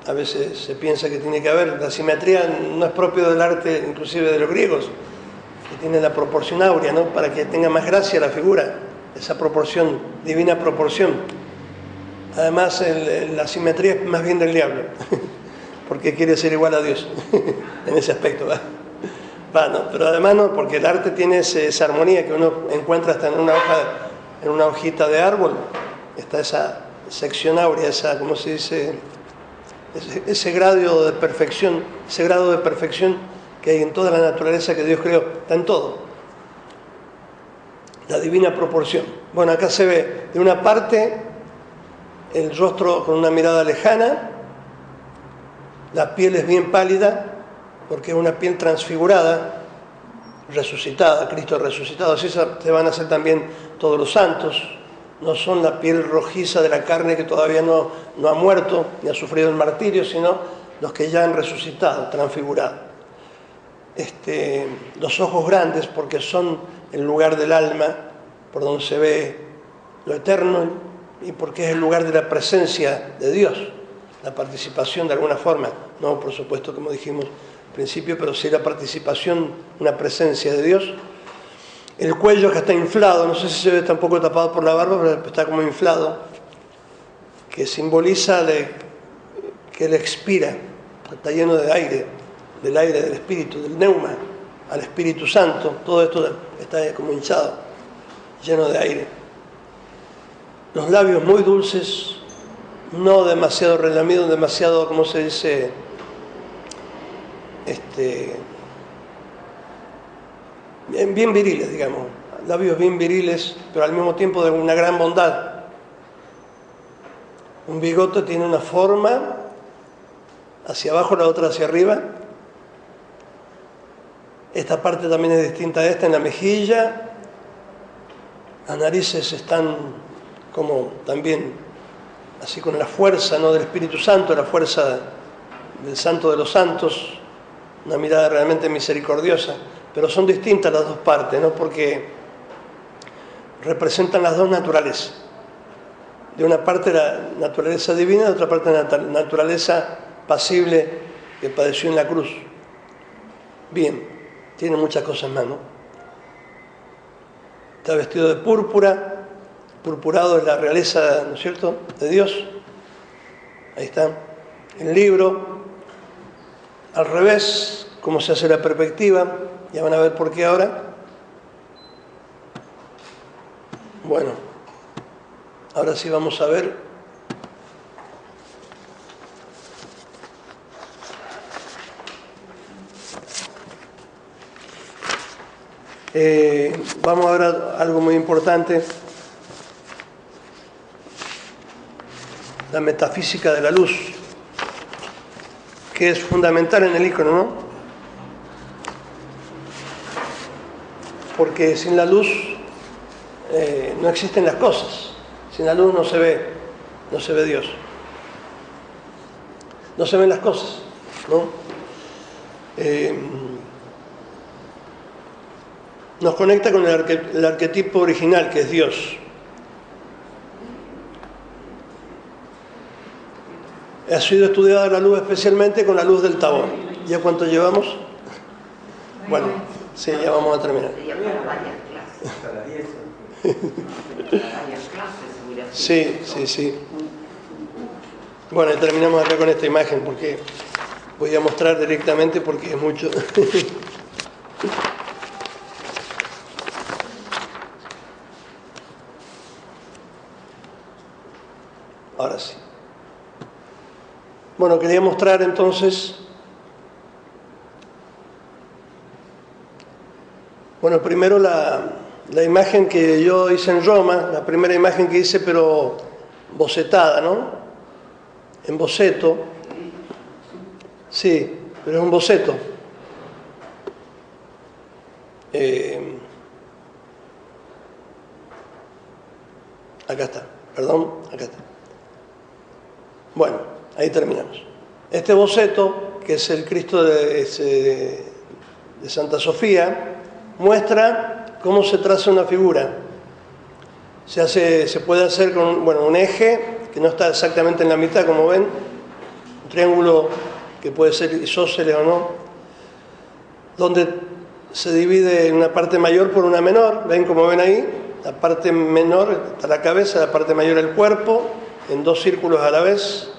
a veces se piensa que tiene que haber. La simetría no es propio del arte, inclusive de los griegos, que tiene la proporción áurea, ¿no? Para que tenga más gracia la figura, esa proporción, divina proporción. Además, la simetría es más bien del diablo, porque quiere ser igual a Dios, en ese aspecto. No, pero además no, porque el arte tiene esa armonía que uno encuentra hasta en una hojita de árbol. Está esa sección áurea, esa, ¿cómo se dice? Ese grado de perfección que hay en toda la naturaleza que Dios creó, está en todo. La divina proporción. Bueno, acá se ve de una parte el rostro con una mirada lejana, la piel es bien pálida, porque es una piel transfigurada, resucitada, Cristo resucitado. Así se van a hacer también todos los santos. No son la piel rojiza de la carne que todavía no ha muerto ni ha sufrido el martirio, sino los que ya han resucitado, transfigurado. Los ojos grandes, porque son el lugar del alma, por donde se ve lo eterno, y porque es el lugar de la presencia de Dios, la participación de alguna forma, no por supuesto como dijimos al principio, pero sí la participación, una presencia de Dios. El cuello que está inflado, no sé si se ve, está un poco tapado por la barba, pero está como inflado, que simboliza que él expira, está lleno de aire, del aire del Espíritu, del neuma, al Espíritu Santo. Todo esto está como hinchado, lleno de aire. Los labios muy dulces, no demasiado relamidos, demasiado, ¿cómo se dice? Bien viriles, digamos. Labios bien viriles, pero al mismo tiempo de una gran bondad. Un bigote tiene una forma hacia abajo, la otra hacia arriba. Esta parte también es distinta a esta en la mejilla. Las narices están como también así con la fuerza, ¿no?, del Espíritu Santo, la fuerza del Santo de los Santos, una mirada realmente misericordiosa. Pero son distintas las dos partes, ¿no?, porque representan las dos naturalezas. De una parte la naturaleza divina, de otra parte la naturaleza pasible que padeció en la cruz. Bien, tiene muchas cosas más, ¿no? Está vestido de púrpura. Purpurado es la realeza, ¿no es cierto?, de Dios. Ahí está. El libro, al revés, cómo se hace la perspectiva. Ya van a ver por qué ahora. Bueno, ahora sí vamos a ver. Vamos a ver algo muy importante. La metafísica de la luz, que es fundamental en el icono, ¿no? Porque sin la luz no existen las cosas. Sin la luz no se ve Dios. No se ven las cosas, ¿no? Nos conecta con el arquetipo original, que es Dios. Ha sido estudiada la luz especialmente con la luz del Tabor. ¿Ya cuánto llevamos? Bueno, sí, ya vamos a terminar.
Sería para varias clases.
Hasta las 10.
Varias clases hubiera sido.
Sí. Bueno, y terminamos acá con esta imagen porque voy a mostrar directamente porque es mucho. Ahora sí. Bueno, quería mostrar entonces, bueno, primero la imagen que yo hice en Roma, la primera imagen que hice, pero bocetada, ¿no? En boceto. Sí, pero es un boceto. Acá está, perdón, acá está. Bueno, ahí terminamos. Este boceto, que es el Cristo de Santa Sofía, muestra cómo se traza una figura. Se puede hacer con un eje, que no está exactamente en la mitad, como ven, un triángulo que puede ser isósceles o no, donde se divide una parte mayor por una menor, ven como ven ahí, la parte menor está la cabeza, la parte mayor el cuerpo, en 2 círculos a la vez.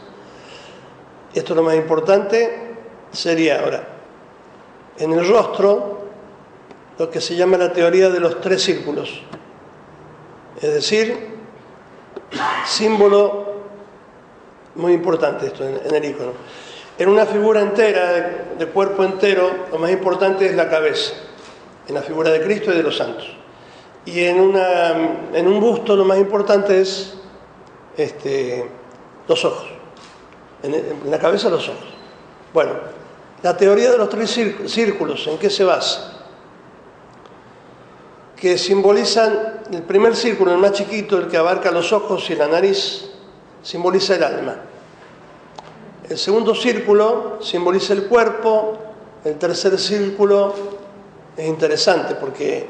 Esto es lo más importante, sería ahora, en el rostro, lo que se llama la teoría de los 3 círculos. Es decir, símbolo muy importante esto en el icono. En una figura entera, de cuerpo entero, lo más importante es la cabeza, en la figura de Cristo y de los santos. Y en un busto lo más importante es los ojos. En la cabeza los ojos. Bueno, la teoría de los 3 círculos, ¿en qué se basa? Que simbolizan, el primer círculo, el más chiquito, el que abarca los ojos y la nariz, simboliza el alma. El segundo círculo simboliza el cuerpo. El tercer círculo es interesante porque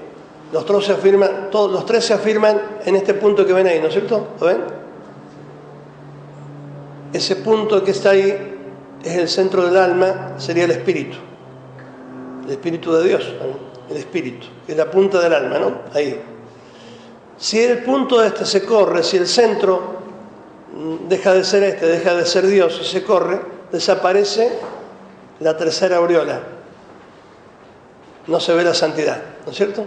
los 3 se afirman en este punto que ven ahí, ¿no es cierto? ¿Lo ven? Ese punto que está ahí es el centro del alma, sería el espíritu de Dios, ¿no? El espíritu, que es la punta del alma, ¿no? Ahí. Si el punto se corre, si el centro deja de ser deja de ser Dios y se corre, desaparece la tercera aureola. No se ve la santidad, ¿no es cierto?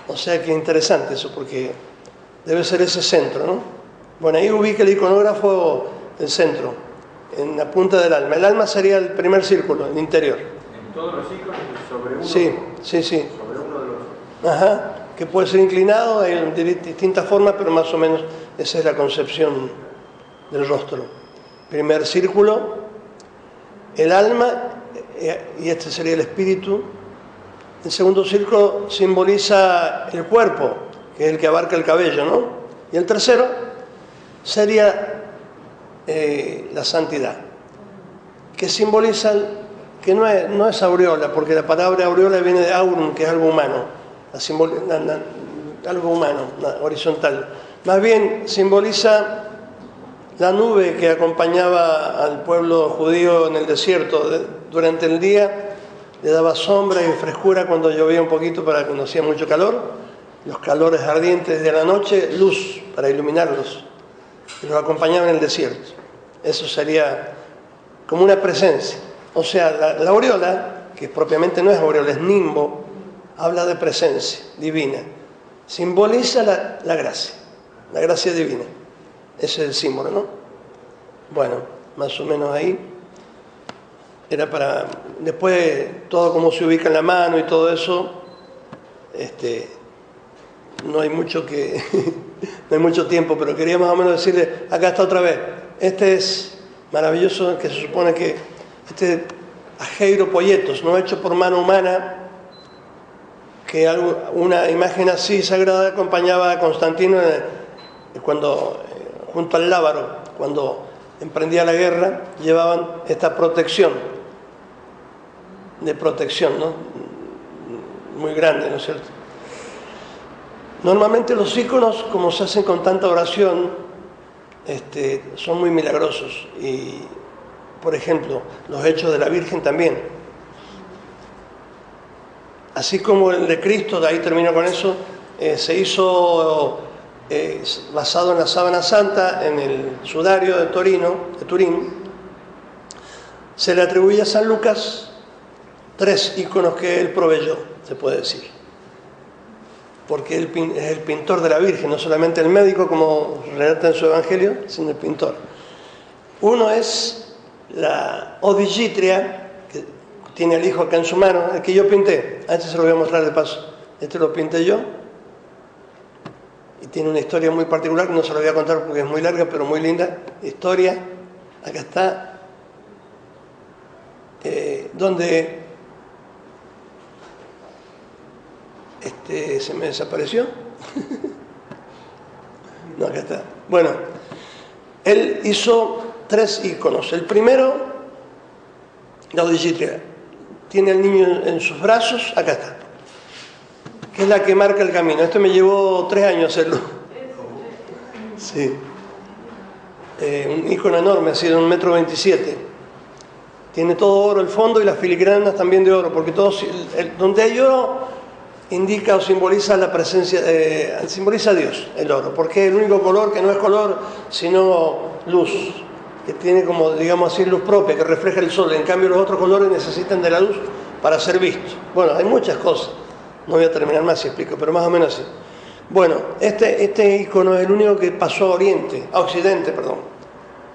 O sea que interesante eso, porque debe ser ese centro, ¿no? Bueno, ahí ubica el iconógrafo el centro, en la punta del alma. El alma sería el primer círculo, el interior.
En todos los iconos sobre uno.
Sí.
Sobre uno de los.
Ajá, que puede ser inclinado de distintas formas, pero más o menos esa es la concepción del rostro. Primer círculo, el alma, y este sería el espíritu. El segundo círculo simboliza el cuerpo, que es el que abarca el cabello, ¿no? Y el tercero sería la santidad, que simboliza, que no es aureola, porque la palabra aureola viene de aurum, que es algo humano, algo humano, horizontal. Más bien simboliza la nube que acompañaba al pueblo judío en el desierto. Durante el día le daba sombra y frescura cuando llovía un poquito para cuando hacía mucho calor. Los calores ardientes de la noche, luz para iluminarlos. Y los acompañaba en el desierto. Eso sería como una presencia. O sea, la aureola, que propiamente no es aureola, es nimbo, habla de presencia divina. Simboliza la gracia divina. Ese es el símbolo, ¿no? Bueno, más o menos ahí. Era para... Después, todo como se ubica en la mano y todo eso, no hay mucho no hay mucho tiempo, pero quería más o menos decirle, acá está otra vez. Este es maravilloso, que se supone que ajeiro polletos, no hecho por mano humana, que una imagen así sagrada acompañaba a Constantino cuando, junto al Lábaro, cuando emprendía la guerra, llevaban esta protección, ¿no? Muy grande, ¿no es cierto? Normalmente los íconos, como se hacen con tanta oración, son muy milagrosos. Y, por ejemplo, los hechos de la Virgen también. Así como el de Cristo, de ahí termino con eso, se hizo basado en la sábana santa, en el sudario de Turín. Se le atribuye a San Lucas 3 íconos que él proveyó, se puede decir. Porque él es el pintor de la Virgen, no solamente el médico, como relata en su Evangelio, sino el pintor. Uno es la Odigitria, que tiene al hijo acá en su mano, el que yo pinté. A este se lo voy a mostrar de paso. Este lo pinté yo. Y tiene una historia muy particular, no se lo voy a contar porque es muy larga, pero muy linda. Historia. Acá está. Donde se me desapareció. No, acá está. Bueno, él hizo 3 iconos. El primero, la Odigitria. Tiene al niño en sus brazos, acá está. Que es la que marca el camino. Esto me llevó 3 años hacerlo. Sí. Un icono enorme, así de 1,27 m. Tiene todo oro el fondo y las filigranas también de oro, porque donde hay oro indica o simboliza la presencia, simboliza a Dios, el oro, porque es el único color que no es color, sino luz, que tiene como, digamos así, luz propia, que refleja el sol. En cambio, los otros colores necesitan de la luz para ser vistos. Bueno, hay muchas cosas. No voy a terminar más si explico, pero más o menos así. Bueno, este icono es el único que pasó a Occidente, perdón.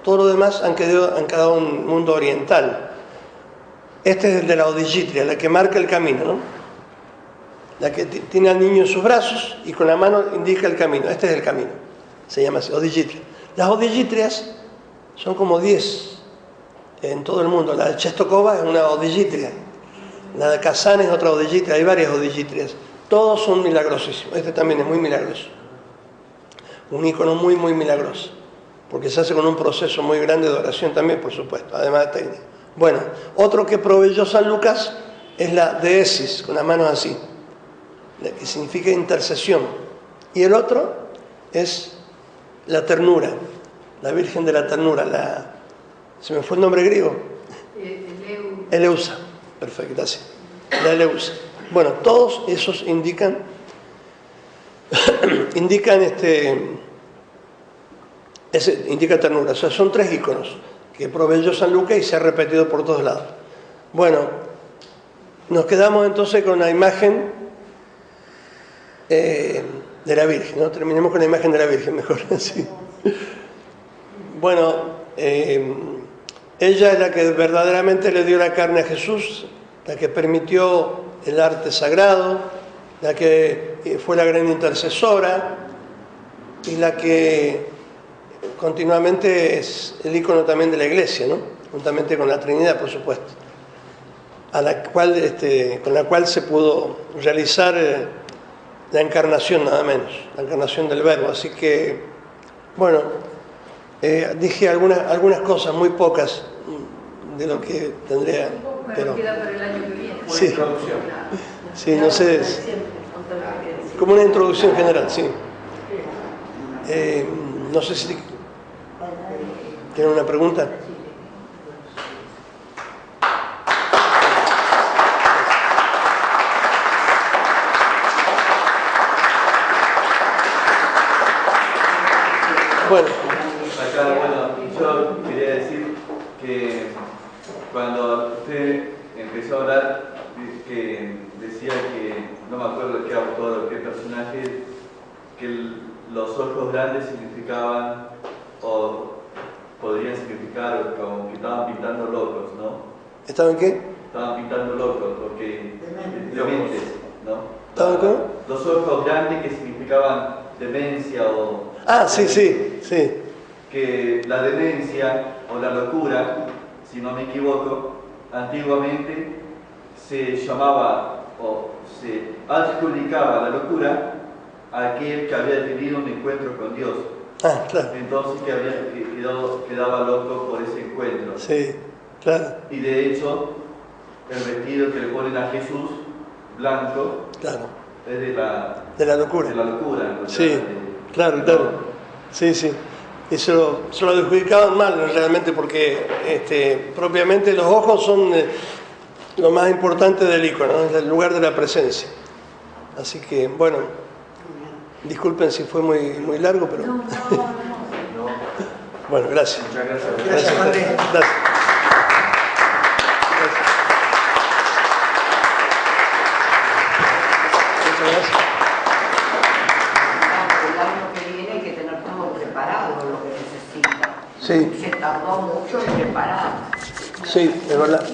Todo lo demás han quedado en un mundo oriental. Este es el de la Odigitria, la que marca el camino, ¿no? La que tiene al niño en sus brazos y con la mano indica el camino. Este es el camino. Se llama así, Odigitria. Las Odigitrias son como 10 en todo el mundo. La de Czestochowa es una Odigitria. La de Kazán es otra Odigitria. Hay varias Odigitrias. Todos son milagrosísimos. Este también es muy milagroso. Un icono muy, muy milagroso. Porque se hace con un proceso muy grande de oración también, por supuesto, además de técnica. Bueno, otro que proveyó San Lucas es la Deesis, con las manos así, que significa intercesión. Y el otro es la ternura, la Virgen de la Ternura, ¿se me fue el nombre griego? Eleusa, perfecto, así, la Eleusa. Bueno, todos esos indican indica ternura. O sea, son 3 iconos que proveyó San Lucas y se ha repetido por todos lados. Bueno, nos quedamos entonces con la imagen de la Virgen, ¿no? Terminemos con la imagen de la Virgen, mejor así. Bueno, ella es la que verdaderamente le dio la carne a Jesús, la que permitió el arte sagrado, la que fue la gran intercesora y la que continuamente es el icono también de la Iglesia, ¿no? Juntamente con la Trinidad, por supuesto, con la cual se pudo realizar la encarnación, nada menos, la encarnación del Verbo. Así que, bueno, dije algunas cosas, muy pocas de lo que tendría.
Pero queda para el año que viene.
Sí, introducción. Sí, no sé, como una introducción general, sí. No sé si tienen una pregunta. Bueno,
yo quería decir que cuando usted empezó a hablar, que decía que, no me acuerdo qué autor o qué personaje, que los ojos grandes significaban, o podrían significar, como que estaban pintando locos, ¿no?
¿Estaban qué?
Estaban pintando locos, porque dementes, ¿no?
¿Estaban qué?
Los ojos grandes que significaban demencia o...
Ah, sí, sí, sí.
Que la demencia o la locura, si no me equivoco, antiguamente se llamaba o se adjudicaba la locura a aquel que había tenido un encuentro con Dios.
Ah, claro.
Entonces que quedaba loco por ese encuentro.
Sí, claro.
Y de hecho, el vestido que le ponen a Jesús, blanco,
Claro.
es de
la locura.
De la locura.
Sí, claro, claro. Sí, sí. Y se lo adjudicaban mal realmente porque propiamente los ojos son lo más importante del icono, ¿no? Es el lugar de la presencia. Así que, bueno, disculpen si fue muy largo, pero...
No.
Bueno, gracias.
Muchas gracias.
Gracias, padre. Gracias. Muchas gracias.
El año que viene hay que tener todo preparado, lo que necesita.
Sí.
Se tardó mucho en preparar.
Sí, es verdad.